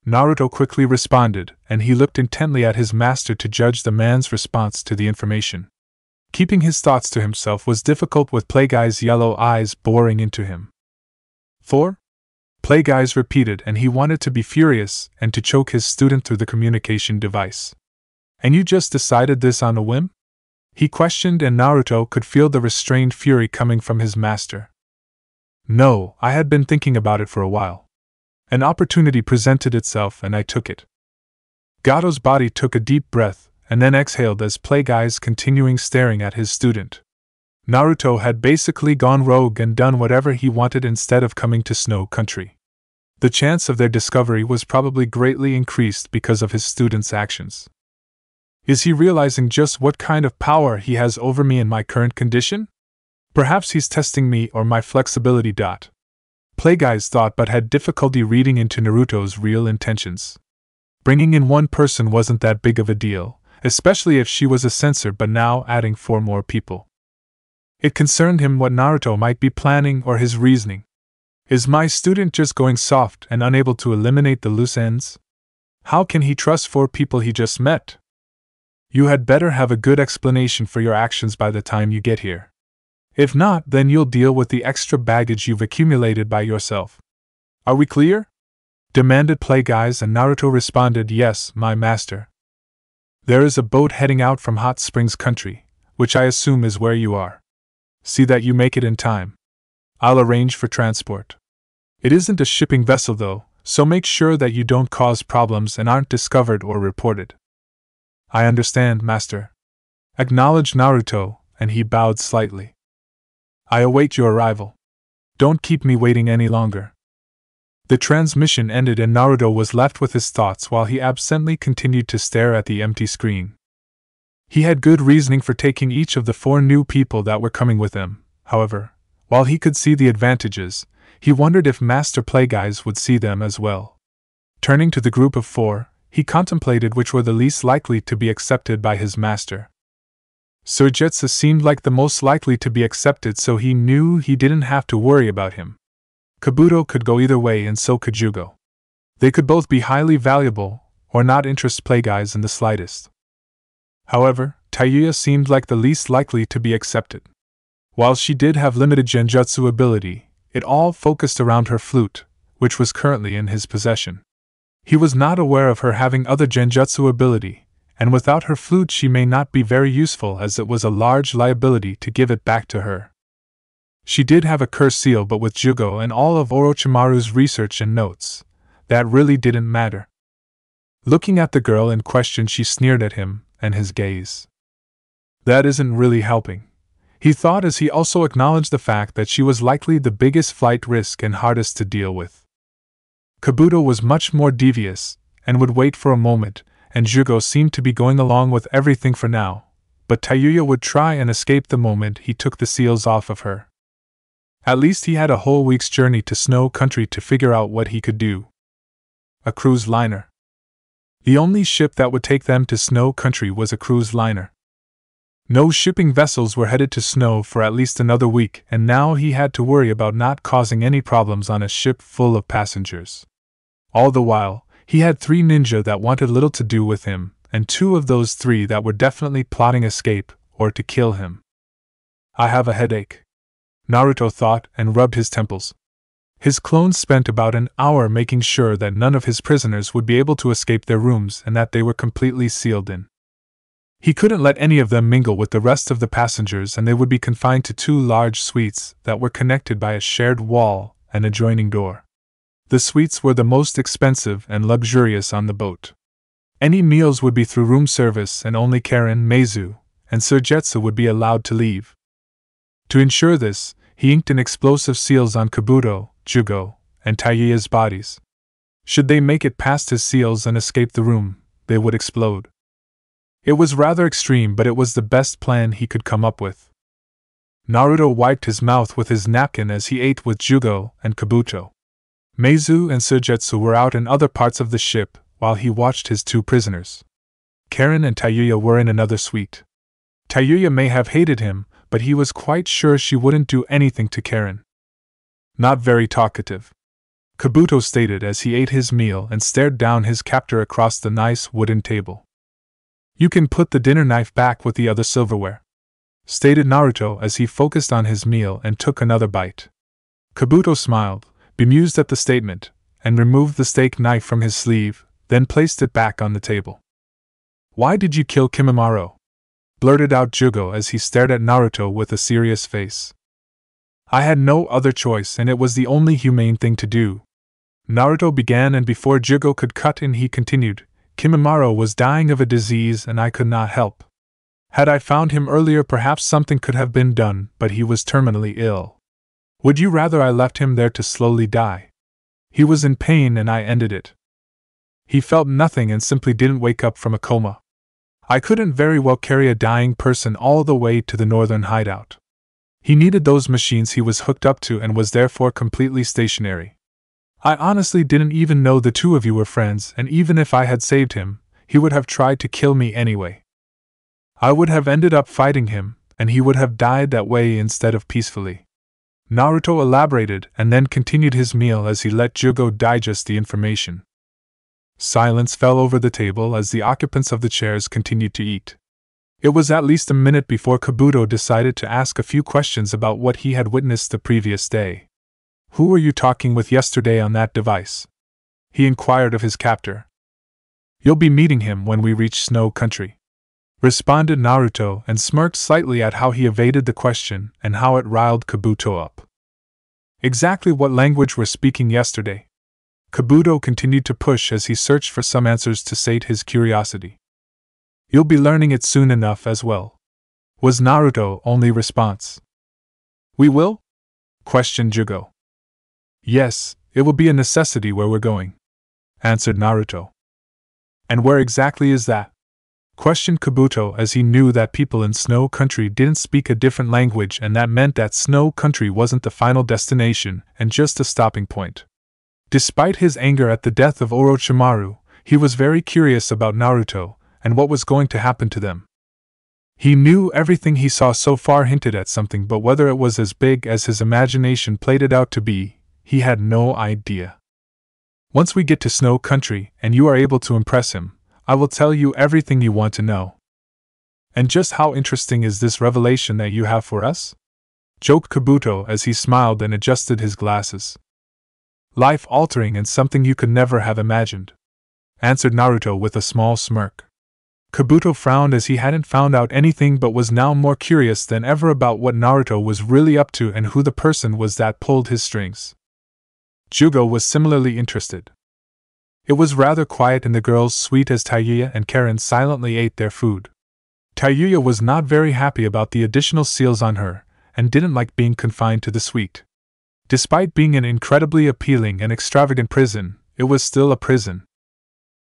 Naruto quickly responded, and he looked intently at his master to judge the man's response to the information. Keeping his thoughts to himself was difficult with Plagueyes' yellow eyes boring into him. 4? Plagueyes repeated, and he wanted to be furious and to choke his student through the communication device. And you just decided this on a whim? He questioned, and Naruto could feel the restrained fury coming from his master. No, I had been thinking about it for a while. An opportunity presented itself and I took it. Gato's body took a deep breath and then exhaled as Plagueyes continuing staring at his student. Naruto had basically gone rogue and done whatever he wanted instead of coming to Snow Country. The chance of their discovery was probably greatly increased because of his student's actions. Is he realizing just what kind of power he has over me in my current condition? Perhaps he's testing me or my flexibility. Plagueyes thought, but had difficulty reading into Naruto's real intentions. Bringing in one person wasn't that big of a deal, especially if she was a censor, but now adding 4 more people. It concerned him what Naruto might be planning or his reasoning. Is my student just going soft and unable to eliminate the loose ends? How can he trust 4 people he just met? You had better have a good explanation for your actions by the time you get here. If not, then you'll deal with the extra baggage you've accumulated by yourself. Are we clear? Demanded Plagueyes, and Naruto responded, Yes, my master. There is a boat heading out from Hot Springs Country, which I assume is where you are. See that you make it in time. I'll arrange for transport. It isn't a shipping vessel though, so make sure that you don't cause problems and aren't discovered or reported. I understand, master. Acknowledged Naruto, and he bowed slightly. I await your arrival. Don't keep me waiting any longer. The transmission ended and Naruto was left with his thoughts while he absently continued to stare at the empty screen. He had good reasoning for taking each of the 4 new people that were coming with him. However, while he could see the advantages, he wondered if Master Plagueyes would see them as well. Turning to the group of 4, he contemplated which were the least likely to be accepted by his master. Suigetsu seemed like the most likely to be accepted, so he knew he didn't have to worry about him. Kabuto could go either way, and so could Jugo. They could both be highly valuable, or not interest Plagueyes in the slightest. However, Tayuya seemed like the least likely to be accepted. While she did have limited genjutsu ability, it all focused around her flute, which was currently in his possession. He was not aware of her having other genjutsu ability, and without her flute she may not be very useful as it was a large liability to give it back to her. She did have a curse seal, but with Jugo and all of Orochimaru's research and notes, that really didn't matter. Looking at the girl in question, she sneered at him and his gaze. That isn't really helping, he thought as he also acknowledged the fact that she was likely the biggest flight risk and hardest to deal with. Kabuto was much more devious, and would wait for a moment, and Jugo seemed to be going along with everything for now, but Tayuya would try and escape the moment he took the seals off of her. At least he had a whole week's journey to Snow Country to figure out what he could do. A cruise liner. The only ship that would take them to Snow Country was a cruise liner. No shipping vessels were headed to Snow for at least another week, and now he had to worry about not causing any problems on a ship full of passengers. All the while, he had 3 ninja that wanted little to do with him, and 2 of those 3 that were definitely plotting escape, or to kill him. I have a headache, Naruto thought and rubbed his temples. His clones spent about an hour making sure that none of his prisoners would be able to escape their rooms and that they were completely sealed in. He couldn't let any of them mingle with the rest of the passengers, and they would be confined to 2 large suites that were connected by a shared wall and adjoining door. The suites were the most expensive and luxurious on the boat. Any meals would be through room service, and only Karen, Meizu, and Suigetsu would be allowed to leave. To ensure this, he inked in explosive seals on Kabuto, Jugo, and Tayuya's bodies. Should they make it past his seals and escape the room, they would explode. It was rather extreme, but it was the best plan he could come up with. Naruto wiped his mouth with his napkin as he ate with Jugo and Kabuto. Meizu and Suigetsu were out in other parts of the ship while he watched his 2 prisoners. Karen and Tayuya were in another suite. Tayuya may have hated him, but he was quite sure she wouldn't do anything to Karen. Not very talkative, Kabuto stated as he ate his meal and stared down his captor across the nice wooden table. You can put the dinner knife back with the other silverware, stated Naruto as he focused on his meal and took another bite. Kabuto smiled, bemused at the statement, and removed the steak knife from his sleeve, then placed it back on the table. Why did you kill Kimimaro? Blurted out Jugo as he stared at Naruto with a serious face. I had no other choice, and it was the only humane thing to do, Naruto began, and before Jugo could cut in he continued, Kimimaro was dying of a disease and I could not help. Had I found him earlier perhaps something could have been done, but he was terminally ill. Would you rather I left him there to slowly die? He was in pain and I ended it. He felt nothing and simply didn't wake up from a coma. I couldn't very well carry a dying person all the way to the northern hideout. He needed those machines he was hooked up to and was therefore completely stationary. I honestly didn't even know the 2 of you were friends, and even if I had saved him, he would have tried to kill me anyway. I would have ended up fighting him, and he would have died that way instead of peacefully. Naruto elaborated and then continued his meal as he let Jugo digest the information. Silence fell over the table as the occupants of the chairs continued to eat. It was at least a minute before Kabuto decided to ask a few questions about what he had witnessed the previous day. Who were you talking with yesterday on that device? He inquired of his captor. You'll be meeting him when we reach Snow Country, responded Naruto and smirked slightly at how he evaded the question and how it riled Kabuto up. Exactly what language we're speaking yesterday? Kabuto continued to push as he searched for some answers to sate his curiosity. You'll be learning it soon enough as well, was Naruto's only response. We will? Questioned Jugo. Yes, it will be a necessity where we're going, answered Naruto. And where exactly is that? Questioned Kabuto as he knew that people in Snow Country didn't speak a different language and that meant that Snow Country wasn't the final destination and just a stopping point. Despite his anger at the death of Orochimaru, he was very curious about Naruto and what was going to happen to them. He knew everything he saw so far hinted at something, but whether it was as big as his imagination played it out to be, he had no idea. Once we get to Snow Country and you are able to impress him, I will tell you everything you want to know. And just how interesting is this revelation that you have for us? joked Kabuto as he smiled and adjusted his glasses. Life-altering and something you could never have imagined, answered Naruto with a small smirk. Kabuto frowned as he hadn't found out anything but was now more curious than ever about what Naruto was really up to and who the person was that pulled his strings. Jugo was similarly interested. It was rather quiet in the girls' suite as Tayuya and Karen silently ate their food. Tayuya was not very happy about the additional seals on her, and didn't like being confined to the suite. Despite being an incredibly appealing and extravagant prison, it was still a prison.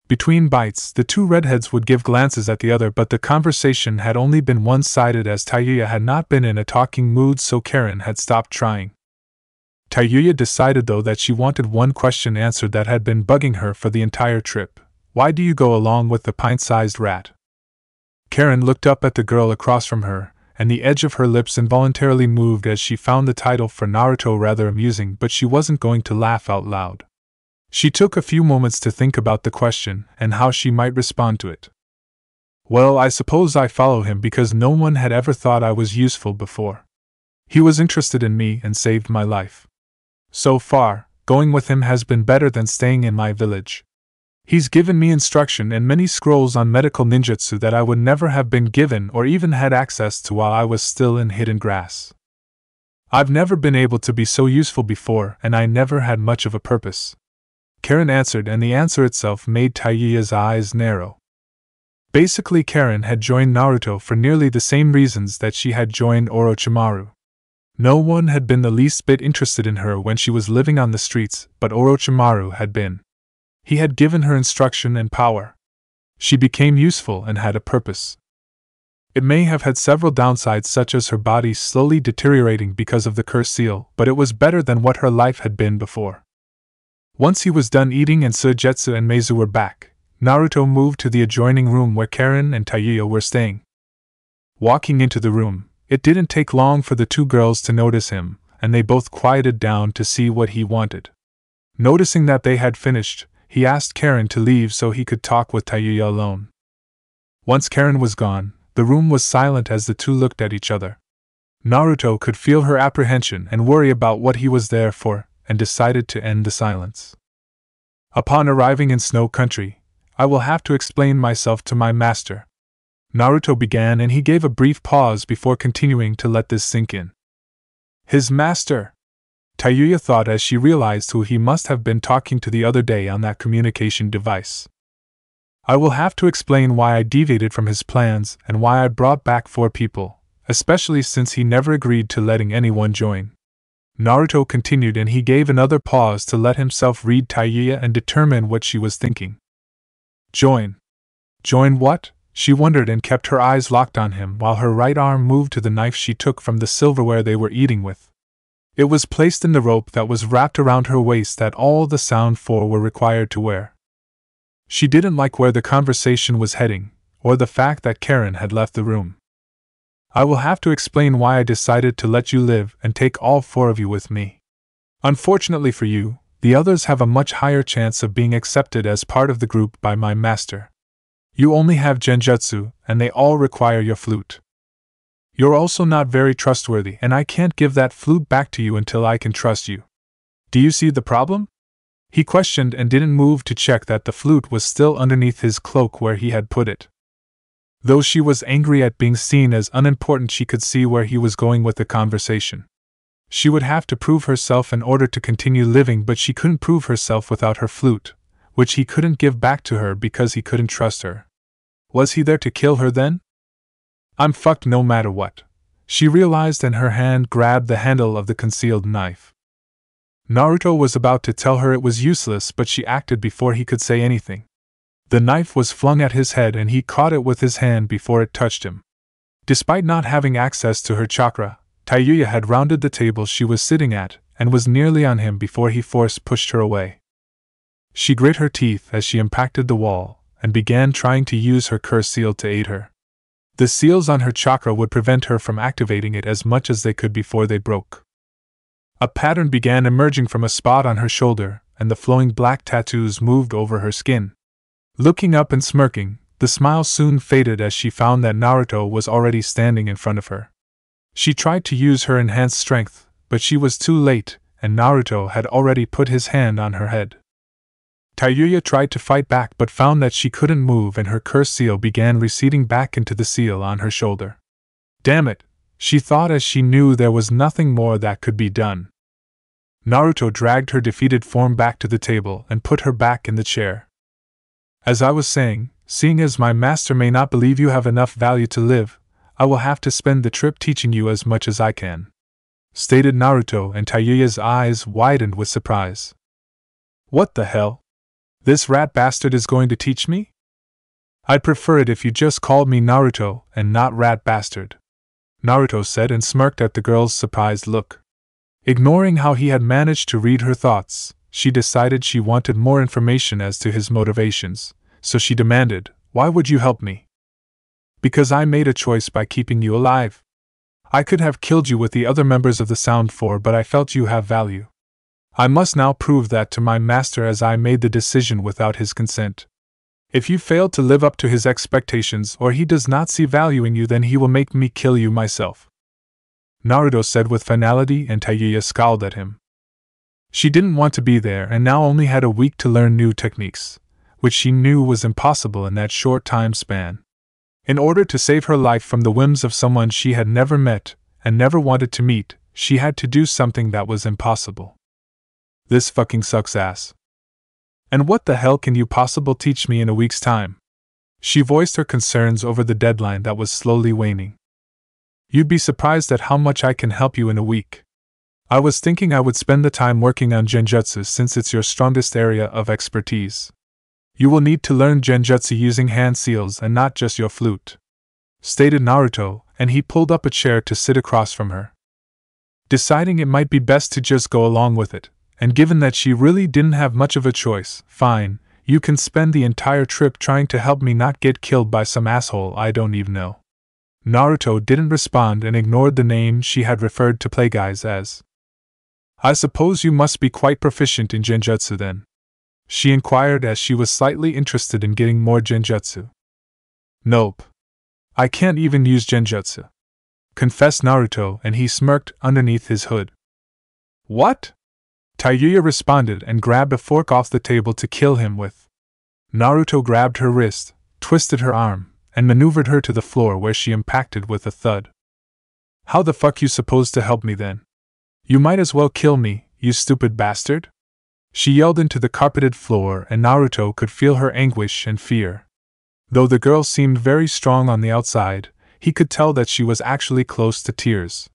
Between bites, the two redheads would give glances at the other, but the conversation had only been one-sided as Tayuya had not been in a talking mood, so Karen had stopped trying. Tayuya decided though that she wanted one question answered that had been bugging her for the entire trip. Why do you go along with the pint-sized rat? Karen looked up at the girl across from her, and the edge of her lips involuntarily moved as she found the title for Naruto rather amusing, but she wasn't going to laugh out loud. She took a few moments to think about the question and how she might respond to it. Well, I suppose I follow him because no one had ever thought I was useful before. He was interested in me and saved my life. So far, going with him has been better than staying in my village. He's given me instruction and many scrolls on medical ninjutsu that I would never have been given or even had access to while I was still in hidden grass. I've never been able to be so useful before, and I never had much of a purpose. Karen answered, and the answer itself made Tayuya's eyes narrow. Basically, Karen had joined Naruto for nearly the same reasons that she had joined Orochimaru. No one had been the least bit interested in her when she was living on the streets, but Orochimaru had been. He had given her instruction and power. She became useful and had a purpose. It may have had several downsides, such as her body slowly deteriorating because of the curse seal, but it was better than what her life had been before. Once he was done eating and Suigetsu and Meizu were back, Naruto moved to the adjoining room where Karen and Tayuya were staying. Walking into the room, it didn't take long for the two girls to notice him, and they both quieted down to see what he wanted. Noticing that they had finished, he asked Karen to leave so he could talk with Tayuya alone. Once Karen was gone, the room was silent as the two looked at each other. Naruto could feel her apprehension and worry about what he was there for, and decided to end the silence. Upon arriving in Snow Country, I will have to explain myself to my master. Naruto began, and he gave a brief pause before continuing to let this sink in. His master? Tayuya thought as she realized who he must have been talking to the other day on that communication device. I will have to explain why I deviated from his plans and why I brought back 4 people, especially since he never agreed to letting anyone join. Naruto continued, and he gave another pause to let himself read Tayuya and determine what she was thinking. Join? Join what? She wondered and kept her eyes locked on him while her right arm moved to the knife she took from the silverware they were eating with. It was placed in the rope that was wrapped around her waist that all the Sound 4 were required to wear. She didn't like where the conversation was heading, or the fact that Karen had left the room. I will have to explain why I decided to let you live and take all 4 of you with me. Unfortunately for you, the others have a much higher chance of being accepted as part of the group by my master. You only have genjutsu, and they all require your flute. You're also not very trustworthy, and I can't give that flute back to you until I can trust you. Do you see the problem? He questioned and didn't move to check that the flute was still underneath his cloak where he had put it. Though she was angry at being seen as unimportant, she could see where he was going with the conversation. She would have to prove herself in order to continue living, but she couldn't prove herself without her flute, which he couldn't give back to her because he couldn't trust her. Was he there to kill her then? I'm fucked no matter what, she realized, and her hand grabbed the handle of the concealed knife. Naruto was about to tell her it was useless, but she acted before he could say anything. The knife was flung at his head and he caught it with his hand before it touched him. Despite not having access to her chakra, Tayuya had rounded the table she was sitting at and was nearly on him before he pushed her away. She grit her teeth as she impacted the wall and began trying to use her curse seal to aid her. The seals on her chakra would prevent her from activating it as much as they could before they broke. A pattern began emerging from a spot on her shoulder, and the flowing black tattoos moved over her skin. Looking up and smirking, the smile soon faded as she found that Naruto was already standing in front of her. She tried to use her enhanced strength, but she was too late, and Naruto had already put his hand on her head. Tayuya tried to fight back but found that she couldn't move, and her cursed seal began receding back into the seal on her shoulder. Damn it, she thought as she knew there was nothing more that could be done. Naruto dragged her defeated form back to the table and put her back in the chair. As I was saying, seeing as my master may not believe you have enough value to live, I will have to spend the trip teaching you as much as I can, stated Naruto, and Tayuya's eyes widened with surprise. What the hell? This rat bastard is going to teach me? I'd prefer it if you just called me Naruto and not rat bastard, Naruto said and smirked at the girl's surprised look. Ignoring how he had managed to read her thoughts, she decided she wanted more information as to his motivations, so she demanded, "Why would you help me?" "Because I made a choice by keeping you alive. I could have killed you with the other members of the Sound Four, but I felt you have value. I must now prove that to my master, as I made the decision without his consent. If you fail to live up to his expectations or he does not see value in you, then he will make me kill you myself," Naruto said with finality, and Tayuya scowled at him. She didn't want to be there and now only had a week to learn new techniques, which she knew was impossible in that short time span. In order to save her life from the whims of someone she had never met and never wanted to meet, she had to do something that was impossible. This fucking sucks ass. And what the hell can you possibly teach me in a week's time? She voiced her concerns over the deadline that was slowly waning. You'd be surprised at how much I can help you in a week. I was thinking I would spend the time working on genjutsu since it's your strongest area of expertise. You will need to learn genjutsu using hand seals and not just your flute, stated Naruto, and he pulled up a chair to sit across from her. Deciding it might be best to just go along with it, and given that she really didn't have much of a choice, "Fine, you can spend the entire trip trying to help me not get killed by some asshole I don't even know." Naruto didn't respond and ignored the name she had referred to Playguys as. "I suppose you must be quite proficient in genjutsu then?" she inquired as she was slightly interested in getting more genjutsu. "Nope. I can't even use genjutsu," confessed Naruto, and he smirked underneath his hood. "What?" Tayuya responded and grabbed a fork off the table to kill him with. Naruto grabbed her wrist, twisted her arm, and maneuvered her to the floor, where she impacted with a thud. "How the fuck you supposed to help me then? You might as well kill me, you stupid bastard!" She yelled into the carpeted floor, and Naruto could feel her anguish and fear. Though the girl seemed very strong on the outside, he could tell that she was actually close to tears.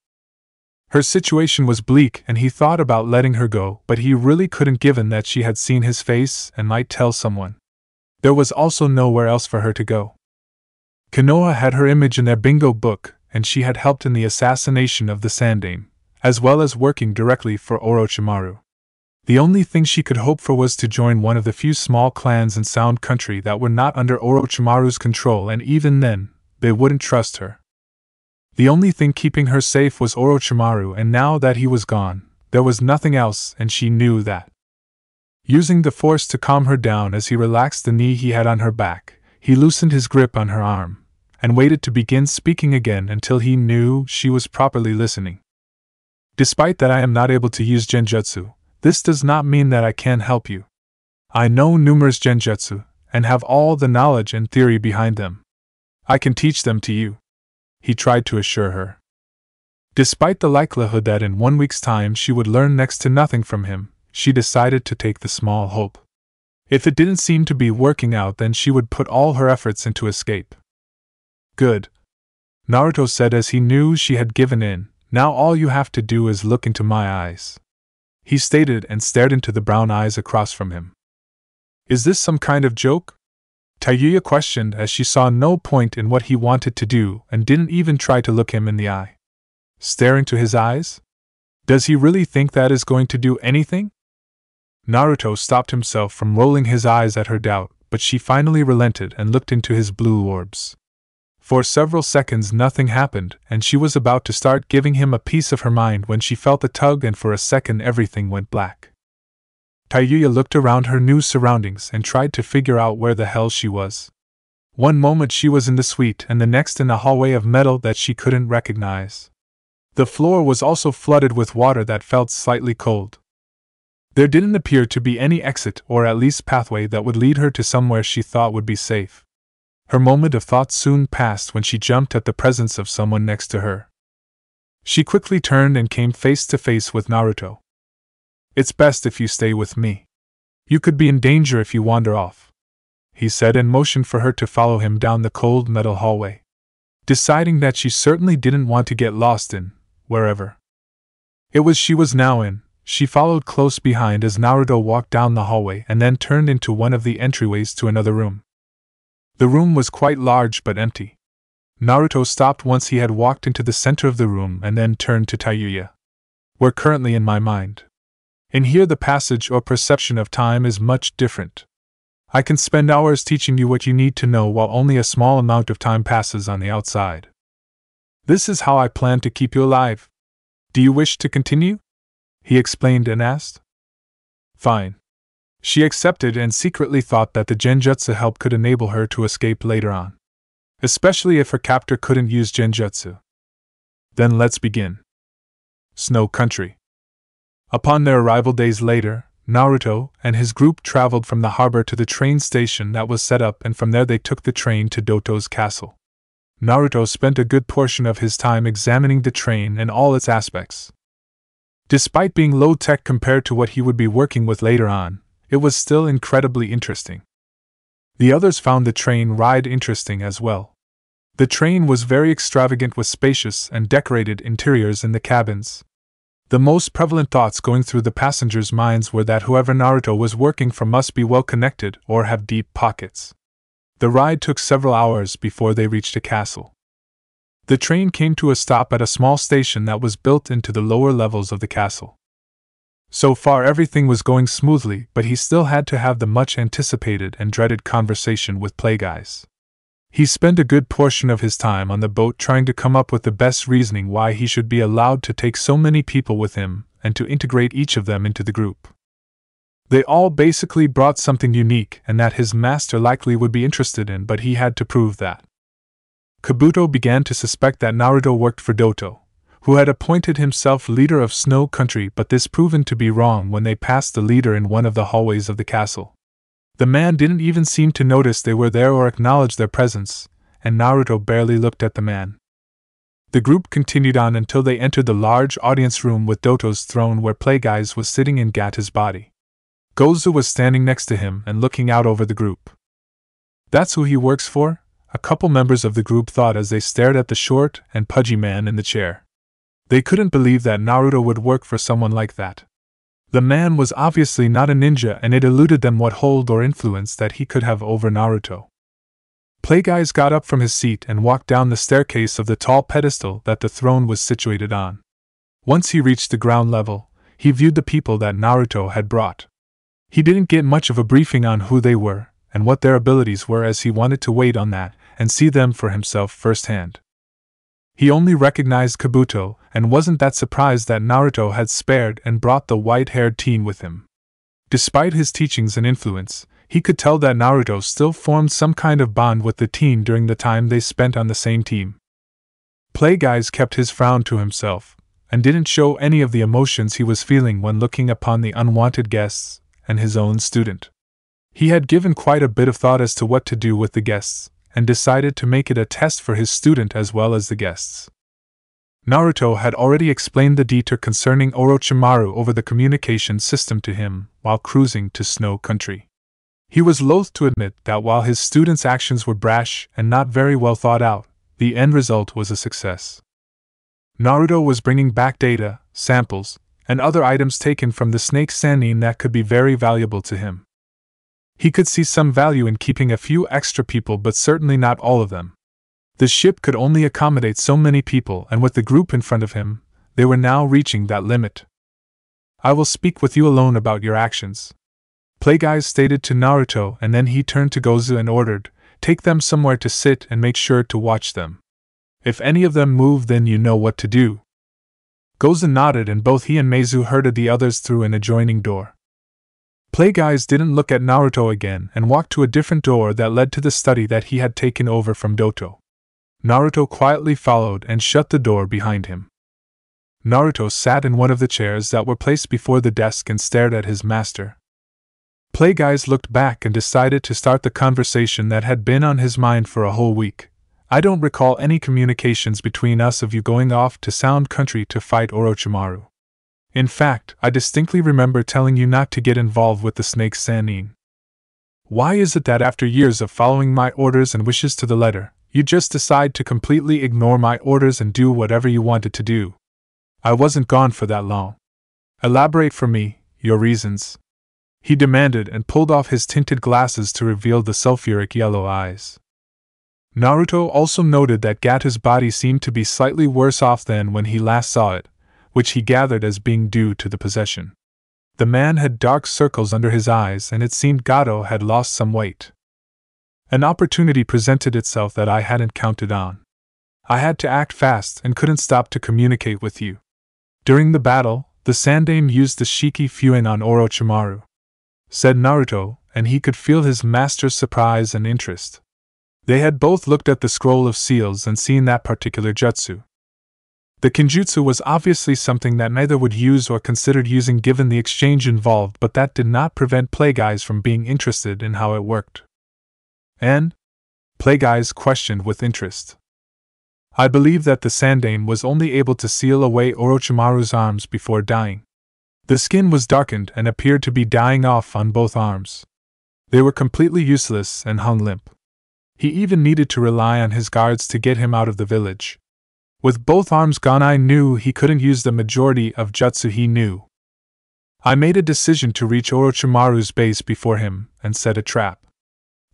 Her situation was bleak and he thought about letting her go, but he really couldn't, given that she had seen his face and might tell someone. There was also nowhere else for her to go. Konoha had her image in their bingo book, and she had helped in the assassination of the Sandaime, as well as working directly for Orochimaru. The only thing she could hope for was to join one of the few small clans in Sound Country that were not under Orochimaru's control, and even then, they wouldn't trust her. The only thing keeping her safe was Orochimaru, and now that he was gone, there was nothing else, and she knew that. Using the force to calm her down as he relaxed the knee he had on her back, he loosened his grip on her arm, and waited to begin speaking again until he knew she was properly listening. "Despite that I am not able to use genjutsu, this does not mean that I can't help you. I know numerous genjutsu, and have all the knowledge and theory behind them. I can teach them to you," he tried to assure her. Despite the likelihood that in 1 week's time she would learn next to nothing from him, she decided to take the small hope. If it didn't seem to be working out, then she would put all her efforts into escape. "Good," Naruto said as he knew she had given in. "Now all you have to do is look into my eyes," he stated, and stared into the brown eyes across from him. "Is this some kind of joke?" Tayuya questioned as she saw no point in what he wanted to do and didn't even try to look him in the eye. Stare into his eyes? Does he really think that is going to do anything? Naruto stopped himself from rolling his eyes at her doubt, but she finally relented and looked into his blue orbs. For several seconds nothing happened, and she was about to start giving him a piece of her mind when she felt a tug, and for a second everything went black. Tayuya looked around her new surroundings and tried to figure out where the hell she was. One moment she was in the suite and the next in a hallway of metal that she couldn't recognize. The floor was also flooded with water that felt slightly cold. There didn't appear to be any exit or at least pathway that would lead her to somewhere she thought would be safe. Her moment of thought soon passed when she jumped at the presence of someone next to her. She quickly turned and came face to face with Naruto. "It's best if you stay with me. You could be in danger if you wander off," he said and motioned for her to follow him down the cold metal hallway. Deciding that she certainly didn't want to get lost in wherever it was she was now in, she followed close behind as Naruto walked down the hallway and then turned into one of the entryways to another room. The room was quite large but empty. Naruto stopped once he had walked into the center of the room and then turned to Tayuya. "We're currently in my mind. In here the passage or perception of time is much different. I can spend hours teaching you what you need to know while only a small amount of time passes on the outside. This is how I plan to keep you alive. Do you wish to continue?" he explained and asked. "Fine." She accepted and secretly thought that the genjutsu help could enable her to escape later on, especially if her captor couldn't use genjutsu. "Then let's begin." Snow Country. Upon their arrival days later, Naruto and his group traveled from the harbor to the train station that was set up, and from there they took the train to Doto's castle. Naruto spent a good portion of his time examining the train and all its aspects. Despite being low-tech compared to what he would be working with later on, it was still incredibly interesting. The others found the train ride interesting as well. The train was very extravagant with spacious and decorated interiors in the cabins. The most prevalent thoughts going through the passengers' minds were that whoever Naruto was working for must be well connected or have deep pockets. The ride took several hours before they reached a castle. The train came to a stop at a small station that was built into the lower levels of the castle. So far everything was going smoothly, but he still had to have the much anticipated and dreaded conversation with Plagueyes. He spent a good portion of his time on the boat trying to come up with the best reasoning why he should be allowed to take so many people with him, and to integrate each of them into the group. They all basically brought something unique and that his master likely would be interested in, but he had to prove that. Kabuto began to suspect that Naruto worked for Doto, who had appointed himself leader of Snow Country, but this proven to be wrong when they passed the leader in one of the hallways of the castle. The man didn't even seem to notice they were there or acknowledge their presence, and Naruto barely looked at the man. The group continued on until they entered the large audience room with Doto's throne, where Plagueyes was sitting in Gata's body. Gozu was standing next to him and looking out over the group. "That's who he works for?" a couple members of the group thought as they stared at the short and pudgy man in the chair. They couldn't believe that Naruto would work for someone like that. The man was obviously not a ninja, and it eluded them what hold or influence that he could have over Naruto. Plagueyes got up from his seat and walked down the staircase of the tall pedestal that the throne was situated on. Once he reached the ground level, he viewed the people that Naruto had brought. He didn't get much of a briefing on who they were and what their abilities were, as he wanted to wait on that and see them for himself firsthand. He only recognized Kabuto and wasn't that surprised that Naruto had spared and brought the white-haired teen with him. Despite his teachings and influence, he could tell that Naruto still formed some kind of bond with the teen during the time they spent on the same team. Plagueyes kept his frown to himself, and didn't show any of the emotions he was feeling when looking upon the unwanted guests and his own student. He had given quite a bit of thought as to what to do with the guests, and decided to make it a test for his student as well as the guests. Naruto had already explained the detail concerning Orochimaru over the communication system to him while cruising to Snow Country. He was loath to admit that while his student's actions were brash and not very well thought out, the end result was a success. Naruto was bringing back data, samples, and other items taken from the Snake Sannin that could be very valuable to him. He could see some value in keeping a few extra people, but certainly not all of them. The ship could only accommodate so many people, and with the group in front of him, they were now reaching that limit. "I will speak with you alone about your actions," Plagueyes stated to Naruto, and then he turned to Gozu and ordered, "Take them somewhere to sit and make sure to watch them. If any of them move, then you know what to do." Gozu nodded, and both he and Meizu herded the others through an adjoining door. Plagueyes didn't look at Naruto again and walked to a different door that led to the study that he had taken over from Doto. Naruto quietly followed and shut the door behind him. Naruto sat in one of the chairs that were placed before the desk and stared at his master. Playguys looked back and decided to start the conversation that had been on his mind for a whole week. I don't recall any communications between us of you going off to Sound Country to fight Orochimaru. In fact, I distinctly remember telling you not to get involved with the snake Sannin. Why is it that after years of following my orders and wishes to the letter, you just decide to completely ignore my orders and do whatever you wanted to do? I wasn't gone for that long. Elaborate for me, your reasons. He demanded and pulled off his tinted glasses to reveal the sulfuric yellow eyes. Naruto also noted that Gatu's body seemed to be slightly worse off than when he last saw it, which he gathered as being due to the possession. The man had dark circles under his eyes and it seemed Gato had lost some weight. An opportunity presented itself that I hadn't counted on. I had to act fast and couldn't stop to communicate with you. During the battle, the Sandaime used the Shiki Fuin on Orochimaru, said Naruto, and he could feel his master's surprise and interest. They had both looked at the scroll of seals and seen that particular jutsu. The Kinjutsu was obviously something that neither would use or considered using given the exchange involved, but that did not prevent Playguys from being interested in how it worked. And? Playguys questioned with interest. I believe that the Sandaime was only able to seal away Orochimaru's arms before dying. The skin was darkened and appeared to be dying off on both arms. They were completely useless and hung limp. He even needed to rely on his guards to get him out of the village. With both arms gone, I knew he couldn't use the majority of jutsu he knew. I made a decision to reach Orochimaru's base before him and set a trap.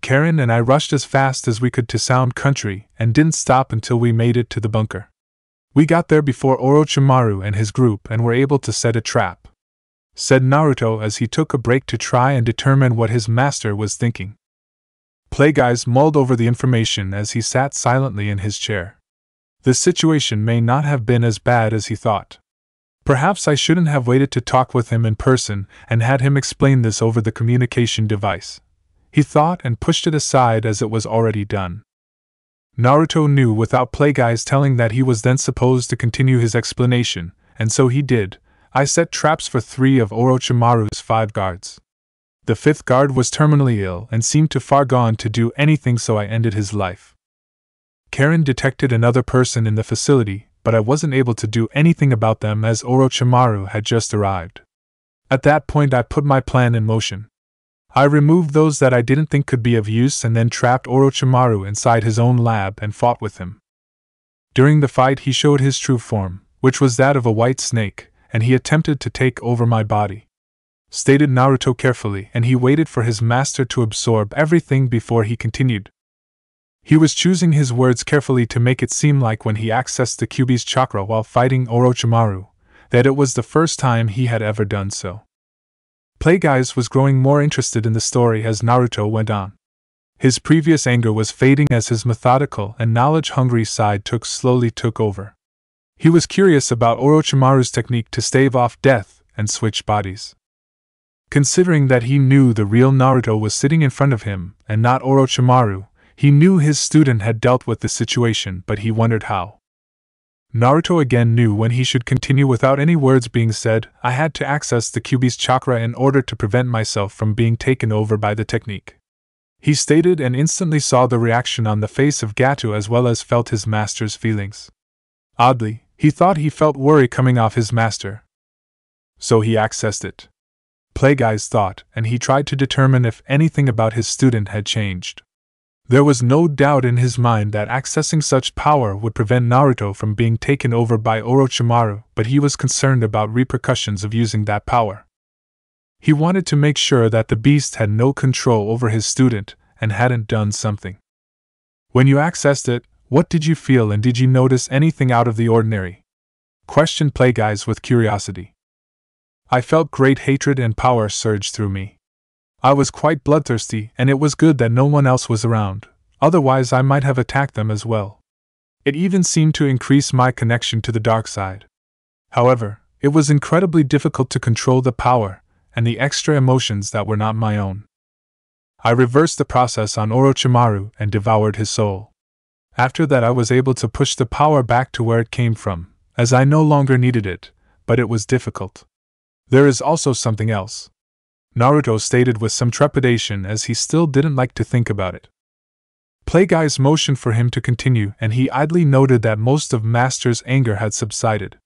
Karen and I rushed as fast as we could to Sound Country and didn't stop until we made it to the bunker. We got there before Orochimaru and his group and were able to set a trap, said Naruto as he took a break to try and determine what his master was thinking. Playguys mulled over the information as he sat silently in his chair. The situation may not have been as bad as he thought. Perhaps I shouldn't have waited to talk with him in person and had him explain this over the communication device. He thought and pushed it aside as it was already done. Naruto knew without Playguys telling that he was then supposed to continue his explanation, and so he did. I set traps for 3 of Orochimaru's 5 guards. The 5th guard was terminally ill and seemed too far gone to do anything, so I ended his life. Karen detected another person in the facility, but I wasn't able to do anything about them as Orochimaru had just arrived. At that point I put my plan in motion. I removed those that I didn't think could be of use and then trapped Orochimaru inside his own lab and fought with him. During the fight he showed his true form, which was that of a white snake, and he attempted to take over my body, stated Naruto carefully, and he waited for his master to absorb everything before he continued. He was choosing his words carefully to make it seem like when he accessed the Kyuubi's chakra while fighting Orochimaru, that it was the first time he had ever done so. Playguys was growing more interested in the story as Naruto went on. His previous anger was fading as his methodical and knowledge-hungry side slowly took over. He was curious about Orochimaru's technique to stave off death and switch bodies. Considering that he knew the real Naruto was sitting in front of him and not Orochimaru, he knew his student had dealt with the situation, but he wondered how. Naruto again knew when he should continue without any words being said. I had to access the Kyuubi's chakra in order to prevent myself from being taken over by the technique, he stated, and instantly saw the reaction on the face of Gato as well as felt his master's feelings. Oddly, he thought he felt worry coming off his master. So he accessed it. Playguys thought, and he tried to determine if anything about his student had changed. There was no doubt in his mind that accessing such power would prevent Naruto from being taken over by Orochimaru, but he was concerned about repercussions of using that power. He wanted to make sure that the beast had no control over his student and hadn't done something. When you accessed it, what did you feel, and did you notice anything out of the ordinary? Questioned Playguys with curiosity. I felt great hatred and power surge through me. I was quite bloodthirsty, and it was good that no one else was around, otherwise I might have attacked them as well. It even seemed to increase my connection to the dark side. However, it was incredibly difficult to control the power and the extra emotions that were not my own. I reversed the process on Orochimaru and devoured his soul. After that I was able to push the power back to where it came from, as I no longer needed it, but it was difficult. There is also something else, Naruto stated with some trepidation as he still didn't like to think about it. Plagueye's motioned for him to continue, and he idly noted that most of Master's anger had subsided.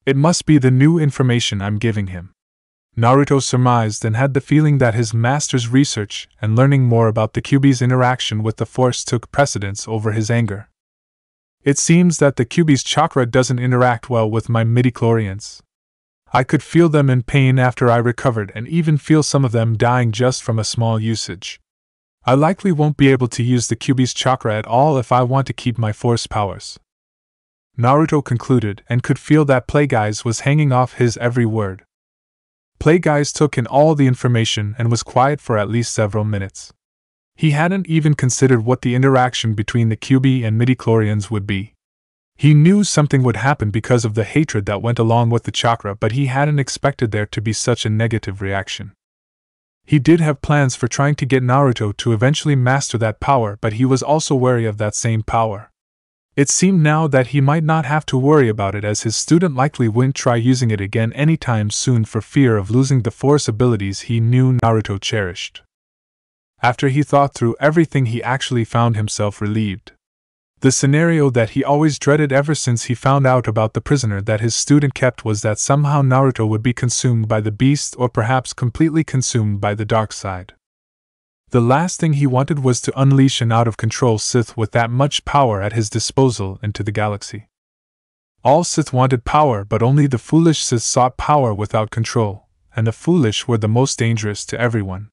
It must be the new information I'm giving him, Naruto surmised, and had the feeling that his master's research and learning more about the Kyuubi's interaction with the Force took precedence over his anger. It seems that the Kyuubi's chakra doesn't interact well with my midichlorians. I could feel them in pain after I recovered, and even feel some of them dying just from a small usage. I likely won't be able to use the Kyuubi's chakra at all if I want to keep my Force powers, Naruto concluded, and could feel that Plagueye's was hanging off his every word. Plagueye's took in all the information and was quiet for at least several minutes. He hadn't even considered what the interaction between the Kyuubi and midichlorians would be. He knew something would happen because of the hatred that went along with the chakra, but he hadn't expected there to be such a negative reaction. He did have plans for trying to get Naruto to eventually master that power, but he was also wary of that same power. It seemed now that he might not have to worry about it, as his student likely wouldn't try using it again anytime soon for fear of losing the Force abilities he knew Naruto cherished. After he thought through everything, he actually found himself relieved. The scenario that he always dreaded ever since he found out about the prisoner that his student kept was that somehow Naruto would be consumed by the beast, or perhaps completely consumed by the dark side. The last thing he wanted was to unleash an out-of-control Sith with that much power at his disposal into the galaxy. All Sith wanted power, but only the foolish Sith sought power without control, and the foolish were the most dangerous to everyone.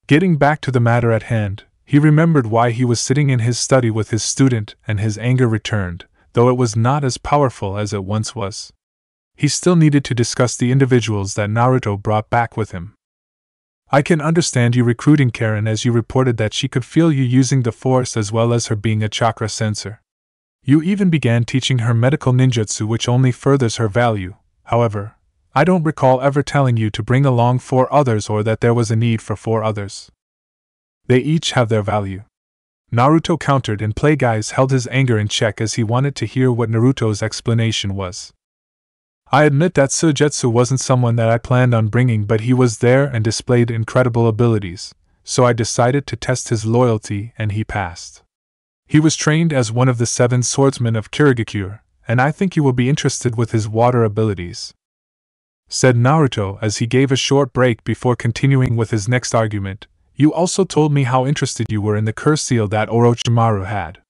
Getting back to the matter at hand, he remembered why he was sitting in his study with his student, and his anger returned, though it was not as powerful as it once was. He still needed to discuss the individuals that Naruto brought back with him. I can understand you recruiting Karen, as you reported that she could feel you using the Force as well as her being a chakra sensor. You even began teaching her medical ninjutsu, which only furthers her value. However, I don't recall ever telling you to bring along 4 others, or that there was a need for 4 others. They each have their value, Naruto countered, and Plagueye's held his anger in check as he wanted to hear what Naruto's explanation was. I admit that Suigetsu wasn't someone that I planned on bringing, but he was there and displayed incredible abilities, so I decided to test his loyalty, and he passed. He was trained as one of the 7 swordsmen of Kirigakure, and I think you will be interested with his water abilities, said Naruto as he gave a short break before continuing with his next argument. You also told me how interested you were in the curse seal that Orochimaru had.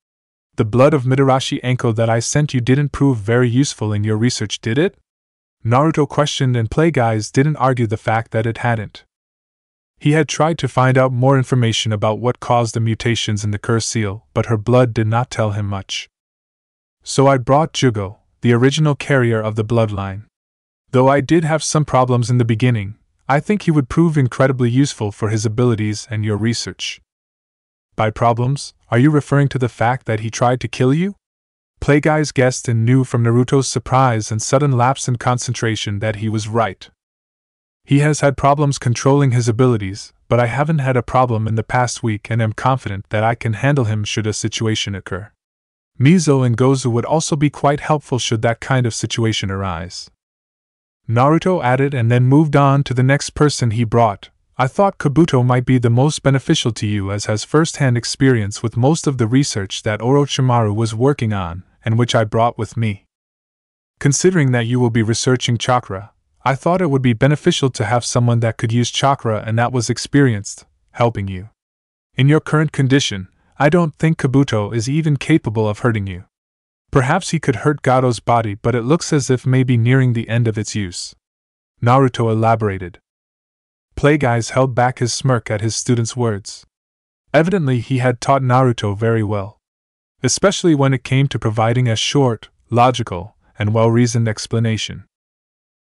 The blood of Mitarashi Anko that I sent you didn't prove very useful in your research, did it? Naruto questioned, and Plagueye's didn't argue the fact that it hadn't. He had tried to find out more information about what caused the mutations in the curse seal, but her blood did not tell him much. So I brought Jugo, the original carrier of the bloodline. Though I did have some problems in the beginning, I think he would prove incredibly useful for his abilities and your research. By problems, are you referring to the fact that he tried to kill you? Plagueye's guessed and knew from Naruto's surprise and sudden lapse in concentration that he was right. He has had problems controlling his abilities, but I haven't had a problem in the past week and am confident that I can handle him should a situation occur. Mizo and Gozu would also be quite helpful should that kind of situation arise, Naruto added, and then moved on to the next person he brought. I thought Kabuto might be the most beneficial to you, as has first-hand experience with most of the research that Orochimaru was working on, and which I brought with me. Considering that you will be researching chakra, I thought it would be beneficial to have someone that could use chakra and that was experienced, helping you. In your current condition, I don't think Kabuto is even capable of hurting you. Perhaps he could hurt Gado's body, but it looks as if maybe nearing the end of its use, Naruto elaborated. Plagueye's held back his smirk at his student's words. Evidently he had taught Naruto very well, especially when it came to providing a short, logical, and well-reasoned explanation.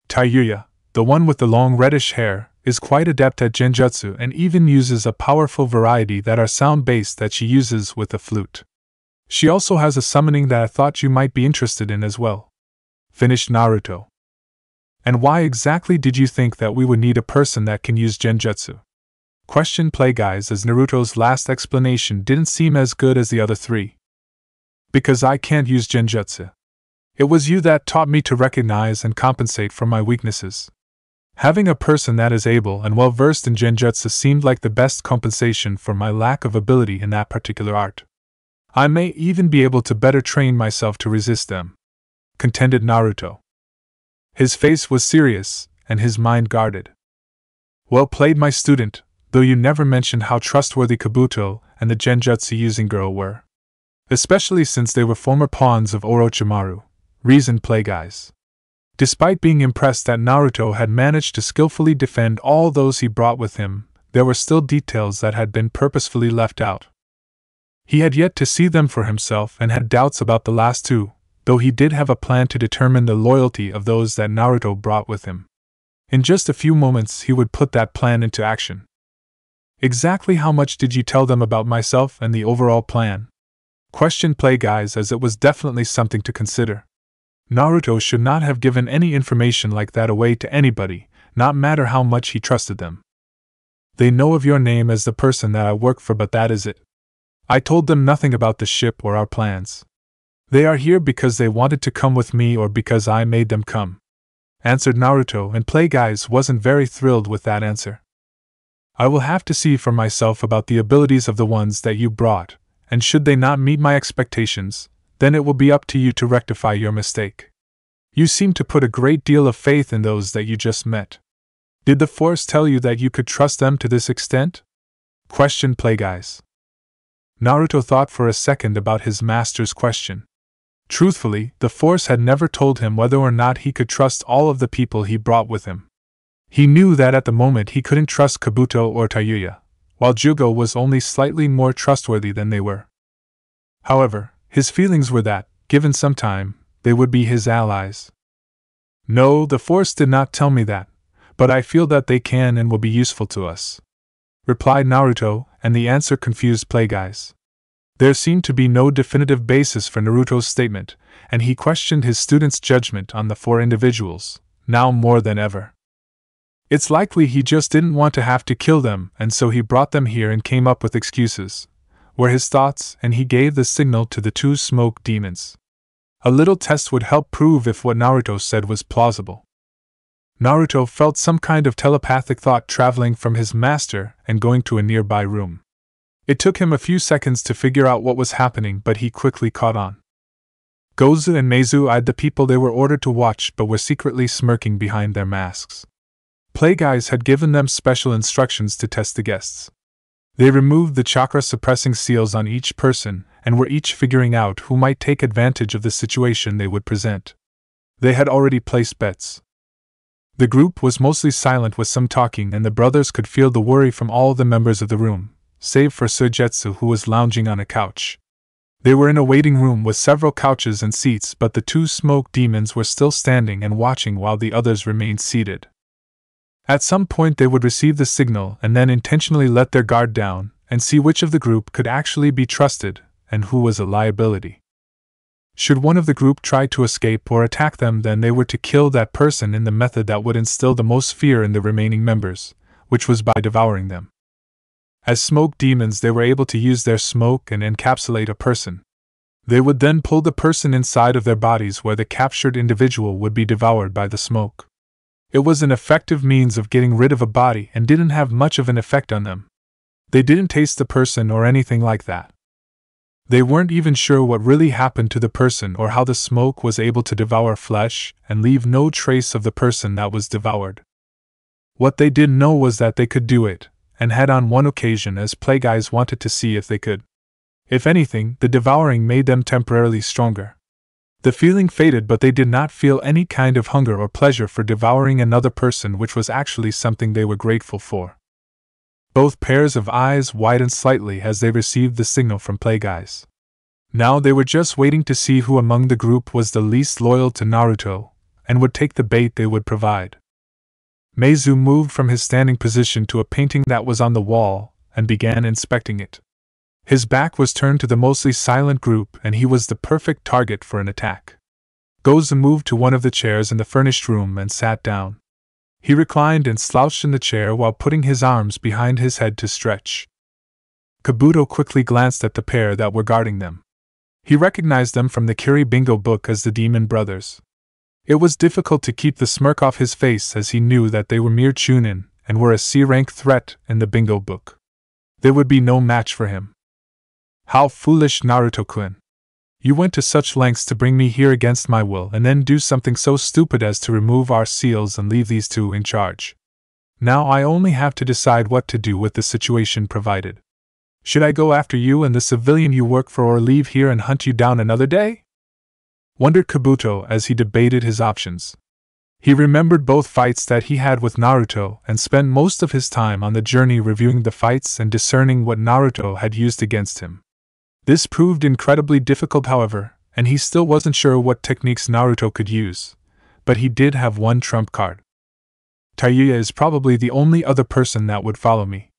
Taiyuya, the one with the long reddish hair, is quite adept at genjutsu and even uses a powerful variety that are sound-based that she uses with the flute. She also has a summoning that I thought you might be interested in as well, finished Naruto. And why exactly did you think that we would need a person that can use genjutsu? Questioned Plagueye's, as Naruto's last explanation didn't seem as good as the other 3. Because I can't use genjutsu. It was you that taught me to recognize and compensate for my weaknesses. Having a person that is able and well versed in genjutsu seemed like the best compensation for my lack of ability in that particular art. I may even be able to better train myself to resist them," contended Naruto. His face was serious, and his mind guarded. "Well played, my student, though you never mentioned how trustworthy Kabuto and the genjutsu-using girl were. Especially since they were former pawns of Orochimaru," reasoned Plagueyes. Despite being impressed that Naruto had managed to skillfully defend all those he brought with him, there were still details that had been purposefully left out. He had yet to see them for himself and had doubts about the last two, though he did have a plan to determine the loyalty of those that Naruto brought with him. In just a few moments he would put that plan into action. "Exactly how much did you tell them about myself and the overall plan?" questioned Plagueyes, as it was definitely something to consider. Naruto should not have given any information like that away to anybody, not matter how much he trusted them. "They know of your name as the person that I work for, but that is it. I told them nothing about the ship or our plans. They are here because they wanted to come with me or because I made them come," answered Naruto, and Plagueyes wasn't very thrilled with that answer. "I will have to see for myself about the abilities of the ones that you brought, and should they not meet my expectations, then it will be up to you to rectify your mistake. You seem to put a great deal of faith in those that you just met. Did the Force tell you that you could trust them to this extent?" questioned Plagueyes. Naruto thought for a second about his master's question. Truthfully, the Force had never told him whether or not he could trust all of the people he brought with him. He knew that at the moment he couldn't trust Kabuto or Tayuya, while Jugo was only slightly more trustworthy than they were. However, his feelings were that, given some time, they would be his allies. "No, the Force did not tell me that, but I feel that they can and will be useful to us," replied Naruto, and the answer confused Plagueyes. There seemed to be no definitive basis for Naruto's statement, and he questioned his student's judgment on the four individuals, now more than ever. It's likely he just didn't want to have to kill them, and so he brought them here and came up with excuses, were his thoughts, and he gave the signal to the two smoke demons. A little test would help prove if what Naruto said was plausible. Naruto felt some kind of telepathic thought traveling from his master and going to a nearby room. It took him a few seconds to figure out what was happening, but he quickly caught on. Gozu and Meizu eyed the people they were ordered to watch but were secretly smirking behind their masks. Plagueyes had given them special instructions to test the guests. They removed the chakra-suppressing seals on each person, and were each figuring out who might take advantage of the situation they would present. They had already placed bets. The group was mostly silent with some talking, and the brothers could feel the worry from all the members of the room, save for Suigetsu, who was lounging on a couch. They were in a waiting room with several couches and seats, but the two smoke demons were still standing and watching while the others remained seated. At some point they would receive the signal and then intentionally let their guard down and see which of the group could actually be trusted and who was a liability. Should one of the group try to escape or attack them, then they were to kill that person in the method that would instill the most fear in the remaining members, which was by devouring them. As smoke demons, they were able to use their smoke and encapsulate a person. They would then pull the person inside of their bodies, where the captured individual would be devoured by the smoke. It was an effective means of getting rid of a body and didn't have much of an effect on them. They didn't taste the person or anything like that. They weren't even sure what really happened to the person or how the smoke was able to devour flesh and leave no trace of the person that was devoured. What they did know was that they could do it, and had on one occasion, as Plagueyes wanted to see if they could. If anything, the devouring made them temporarily stronger. The feeling faded, but they did not feel any kind of hunger or pleasure for devouring another person, which was actually something they were grateful for. Both pairs of eyes widened slightly as they received the signal from Plagueyes. Now they were just waiting to see who among the group was the least loyal to Naruto, and would take the bait they would provide. Meizu moved from his standing position to a painting that was on the wall, and began inspecting it. His back was turned to the mostly silent group, and he was the perfect target for an attack. Gozu moved to one of the chairs in the furnished room and sat down. He reclined and slouched in the chair while putting his arms behind his head to stretch. Kabuto quickly glanced at the pair that were guarding them. He recognized them from the Kiri Bingo book as the Demon Brothers. It was difficult to keep the smirk off his face as he knew that they were mere Chunin and were a C-rank threat in the Bingo book. There would be no match for him. How foolish, Naruto-kun. You went to such lengths to bring me here against my will and then do something so stupid as to remove our seals and leave these two in charge. Now I only have to decide what to do with the situation provided. Should I go after you and the civilian you work for or leave here and hunt you down another day? Wondered Kabuto as he debated his options. He remembered both fights that he had with Naruto and spent most of his time on the journey reviewing the fights and discerning what Naruto had used against him. This proved incredibly difficult, however, and he still wasn't sure what techniques Naruto could use, but he did have one trump card. Tayuya is probably the only other person that would follow me.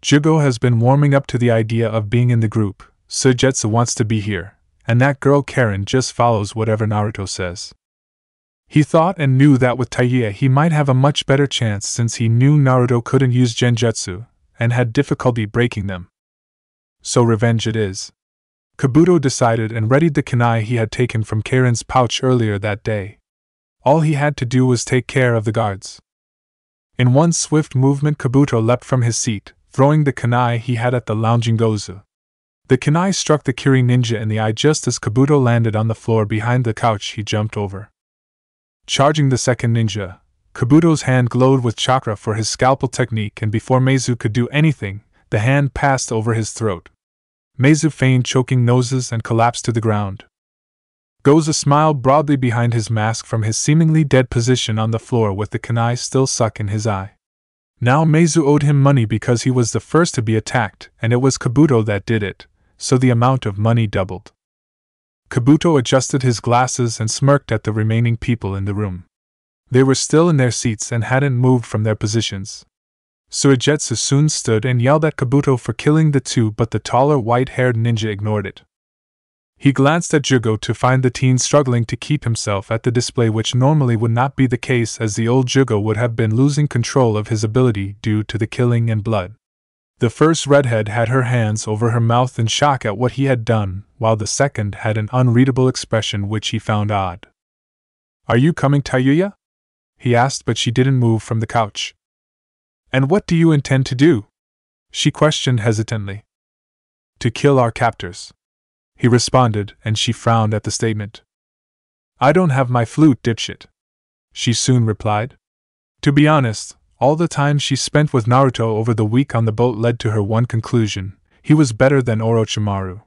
Jugo has been warming up to the idea of being in the group, Suigetsu wants to be here, and that girl Karen just follows whatever Naruto says. He thought and knew that with Tayuya he might have a much better chance since he knew Naruto couldn't use genjutsu, and had difficulty breaking them. So revenge it is. Kabuto decided and readied the kunai he had taken from Karen's pouch earlier that day. All he had to do was take care of the guards. In one swift movement Kabuto leapt from his seat, throwing the kunai he had at the lounging Gozu. The kunai struck the Kiri ninja in the eye just as Kabuto landed on the floor behind the couch he jumped over. Charging the second ninja, Kabuto's hand glowed with chakra for his scalpel technique, and before Meizu could do anything, the hand passed over his throat. Meizu feigned choking noses and collapsed to the ground. Gozu smiled broadly behind his mask from his seemingly dead position on the floor with the kunai still stuck in his eye. Now Meizu owed him money because he was the first to be attacked, and it was Kabuto that did it, so the amount of money doubled. Kabuto adjusted his glasses and smirked at the remaining people in the room. They were still in their seats and hadn't moved from their positions. Suigetsu soon stood and yelled at Kabuto for killing the two, but the taller white-haired ninja ignored it. He glanced at Jugo to find the teen struggling to keep himself at the display, which normally would not be the case as the old Jugo would have been losing control of his ability due to the killing and blood. The first redhead had her hands over her mouth in shock at what he had done, while the second had an unreadable expression which he found odd. "Are you coming, Tayuya?" he asked, but she didn't move from the couch. "And what do you intend to do?" she questioned hesitantly. "To kill our captors," he responded, and she frowned at the statement. "I don't have my flute, dipshit," she soon replied. To be honest, all the time she spent with Naruto over the week on the boat led to her one conclusion: he was better than Orochimaru.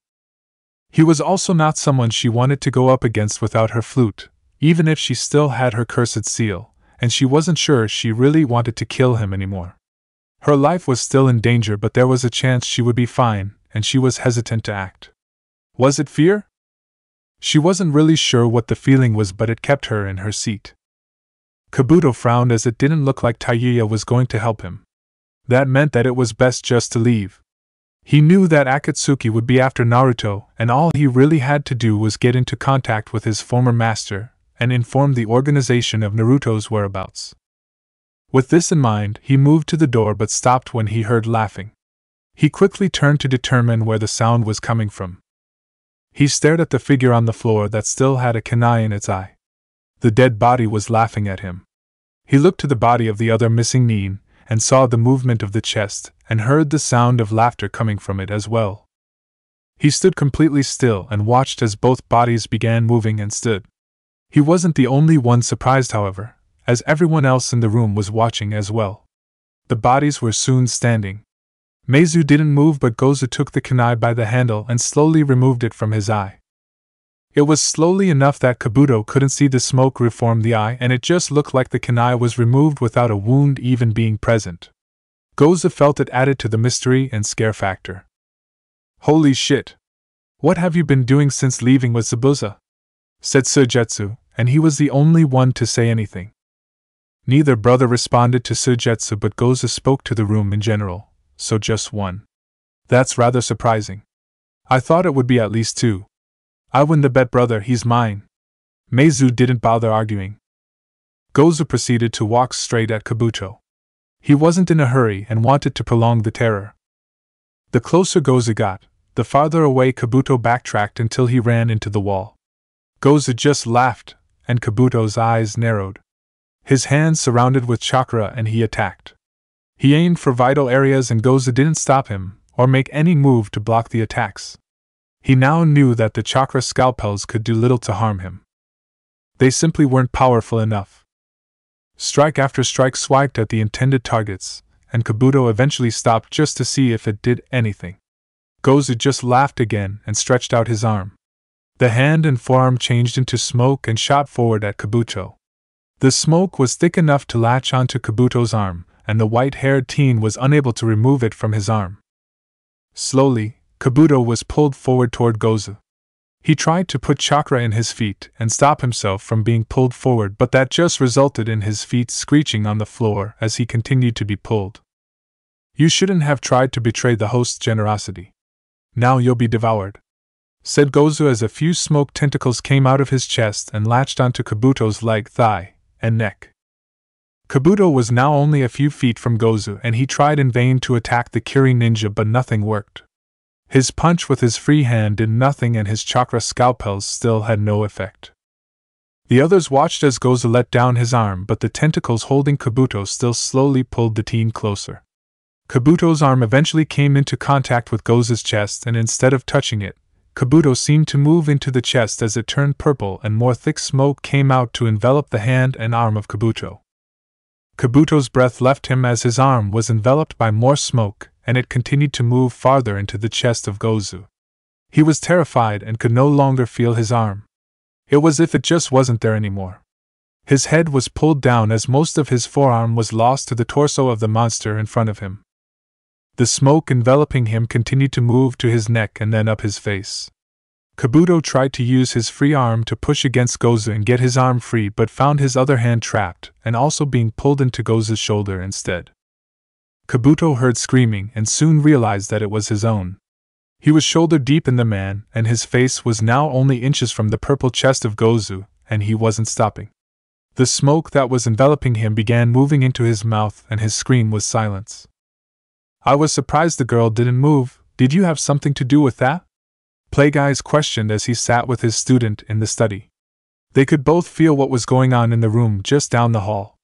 He was also not someone she wanted to go up against without her flute, even if she still had her cursed seal, and she wasn't sure she really wanted to kill him anymore. Her life was still in danger, but there was a chance she would be fine, and she was hesitant to act. Was it fear? She wasn't really sure what the feeling was, but it kept her in her seat. Kabuto frowned as it didn't look like Tayuya was going to help him. That meant that it was best just to leave. He knew that Akatsuki would be after Naruto, and all he really had to do was get into contact with his former master and inform the organization of Naruto's whereabouts. With this in mind, he moved to the door but stopped when he heard laughing. He quickly turned to determine where the sound was coming from. He stared at the figure on the floor that still had a kunai in its eye. The dead body was laughing at him. He looked to the body of the other missing nin, and saw the movement of the chest, and heard the sound of laughter coming from it as well. He stood completely still and watched as both bodies began moving and stood. He wasn't the only one surprised, however, as everyone else in the room was watching as well. The bodies were soon standing. Meizu didn't move, but Gozu took the kunai by the handle and slowly removed it from his eye. It was slowly enough that Kabuto couldn't see the smoke reform the eye, and it just looked like the kunai was removed without a wound even being present. Gozu felt it added to the mystery and scare factor. "Holy shit! What have you been doing since leaving with Zabuza?" said Suigetsu, and he was the only one to say anything. Neither brother responded to Suigetsu, but Gozu spoke to the room in general, so just one. "That's rather surprising. I thought it would be at least two. I win the bet, brother, he's mine." Meizu didn't bother arguing. Gozu proceeded to walk straight at Kabuto. He wasn't in a hurry and wanted to prolong the terror. The closer Gozu got, the farther away Kabuto backtracked until he ran into the wall. Gozu just laughed, and Kabuto's eyes narrowed. His hands surrounded with chakra and he attacked. He aimed for vital areas and Gozu didn't stop him, or make any move to block the attacks. He now knew that the chakra scalpels could do little to harm him. They simply weren't powerful enough. Strike after strike swiped at the intended targets, and Kabuto eventually stopped just to see if it did anything. Gozu just laughed again and stretched out his arm. The hand and forearm changed into smoke and shot forward at Kabuto. The smoke was thick enough to latch onto Kabuto's arm, and the white-haired teen was unable to remove it from his arm. Slowly, Kabuto was pulled forward toward Gozu. He tried to put chakra in his feet and stop himself from being pulled forward, but that just resulted in his feet screeching on the floor as he continued to be pulled. "You shouldn't have tried to betray the host's generosity. Now you'll be devoured," said Gozu as a few smoke tentacles came out of his chest and latched onto Kabuto's leg, thigh, and neck. Kabuto was now only a few feet from Gozu and he tried in vain to attack the Kiri ninja, but nothing worked. His punch with his free hand did nothing and his chakra scalpels still had no effect. The others watched as Gozu let down his arm, but the tentacles holding Kabuto still slowly pulled the teen closer. Kabuto's arm eventually came into contact with Gozu's chest, and instead of touching it, Kabuto seemed to move into the chest as it turned purple and more thick smoke came out to envelop the hand and arm of Kabuto. Kabuto's breath left him as his arm was enveloped by more smoke, and it continued to move farther into the chest of Gozu. He was terrified and could no longer feel his arm. It was as if it just wasn't there anymore. His head was pulled down as most of his forearm was lost to the torso of the monster in front of him. The smoke enveloping him continued to move to his neck and then up his face. Kabuto tried to use his free arm to push against Gozu and get his arm free, but found his other hand trapped and also being pulled into Gozu's shoulder instead. Kabuto heard screaming and soon realized that it was his own. He was shoulder deep in the man, and his face was now only inches from the purple chest of Gozu, and he wasn't stopping. The smoke that was enveloping him began moving into his mouth, and his scream was silence. "I was surprised the girl didn't move. Did you have something to do with that?" Plague Eyes questioned as he sat with his student in the study. They could both feel what was going on in the room just down the hall.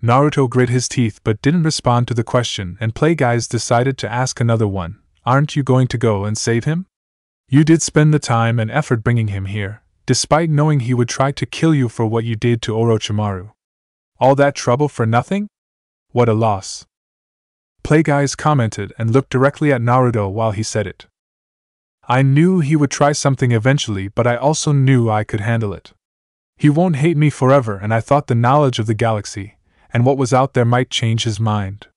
Naruto grit his teeth but didn't respond to the question, and Plague Eyes decided to ask another one. "Aren't you going to go and save him? You did spend the time and effort bringing him here, despite knowing he would try to kill you for what you did to Orochimaru. All that trouble for nothing? What a loss." Plague Eyes commented and looked directly at Naruto while he said it. "I knew he would try something eventually, but I also knew I could handle it. He won't hate me forever, and I thought the knowledge of the galaxy and what was out there might change his mind.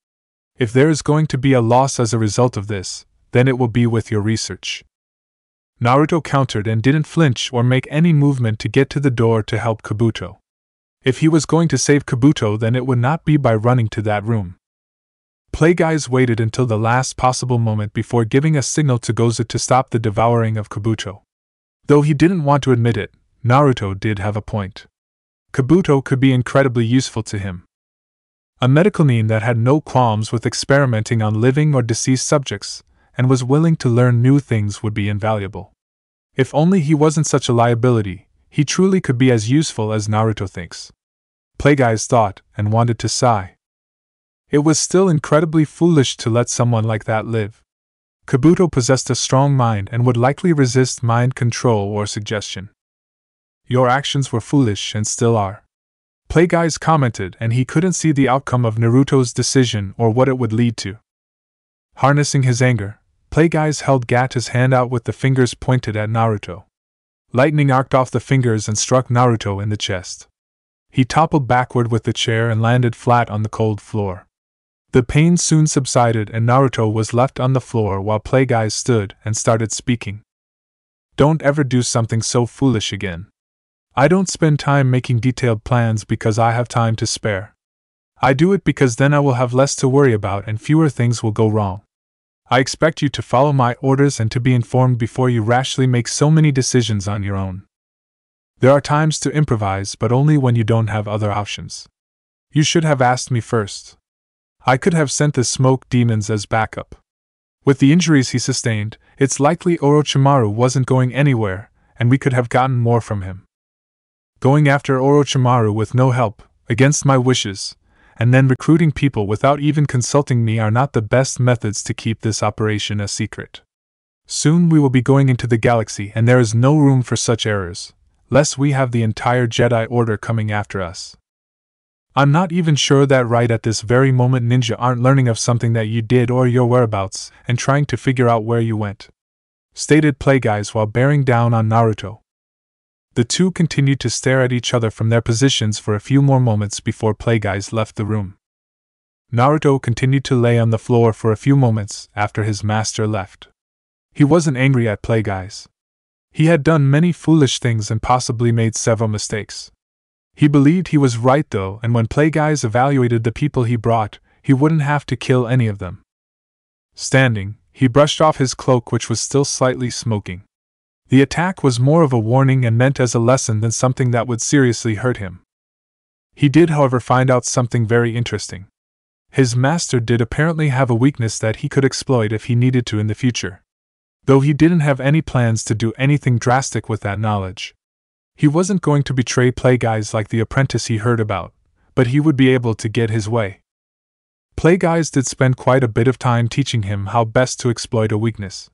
If there is going to be a loss as a result of this, then it will be with your research." Naruto countered and didn't flinch or make any movement to get to the door to help Kabuto. If he was going to save Kabuto, then it would not be by running to that room. Plague Eyes waited until the last possible moment before giving a signal to Gozu to stop the devouring of Kabuto. Though he didn't want to admit it, Naruto did have a point. Kabuto could be incredibly useful to him. A medical nin that had no qualms with experimenting on living or deceased subjects, and was willing to learn new things, would be invaluable. If only he wasn't such a liability, he truly could be as useful as Naruto thinks. Plague Eyes thought, and wanted to sigh. It was still incredibly foolish to let someone like that live. Kabuto possessed a strong mind and would likely resist mind control or suggestion. "Your actions were foolish and still are," Plague Eyes commented, and he couldn't see the outcome of Naruto's decision or what it would lead to. Harnessing his anger, Plague Eyes held Gata's hand out with the fingers pointed at Naruto. Lightning arced off the fingers and struck Naruto in the chest. He toppled backward with the chair and landed flat on the cold floor. The pain soon subsided and Naruto was left on the floor while Plague Eyes stood and started speaking. "Don't ever do something so foolish again. I don't spend time making detailed plans because I have time to spare. I do it because then I will have less to worry about and fewer things will go wrong. I expect you to follow my orders and to be informed before you rashly make so many decisions on your own. There are times to improvise, but only when you don't have other options. You should have asked me first. I could have sent the smoke demons as backup." With the injuries he sustained, it's likely Orochimaru wasn't going anywhere, and we could have gotten more from him. Going after Orochimaru with no help, against my wishes, and then recruiting people without even consulting me are not the best methods to keep this operation a secret. Soon we will be going into the galaxy, and there is no room for such errors, lest we have the entire Jedi Order coming after us. I'm not even sure that right at this very moment ninja aren't learning of something that you did or your whereabouts and trying to figure out where you went," stated Plagueyes while bearing down on Naruto. The two continued to stare at each other from their positions for a few more moments before Plagueyes left the room. Naruto continued to lay on the floor for a few moments after his master left. He wasn't angry at Plagueyes. He had done many foolish things and possibly made several mistakes. He believed he was right though, and when Plagueyes evaluated the people he brought, he wouldn't have to kill any of them. Standing, he brushed off his cloak, which was still slightly smoking. The attack was more of a warning and meant as a lesson than something that would seriously hurt him. He did, however, find out something very interesting. His master did apparently have a weakness that he could exploit if he needed to in the future. Though he didn't have any plans to do anything drastic with that knowledge. He wasn't going to betray Plagueyes like the apprentice he heard about, but he would be able to get his way. Plagueyes did spend quite a bit of time teaching him how best to exploit a weakness.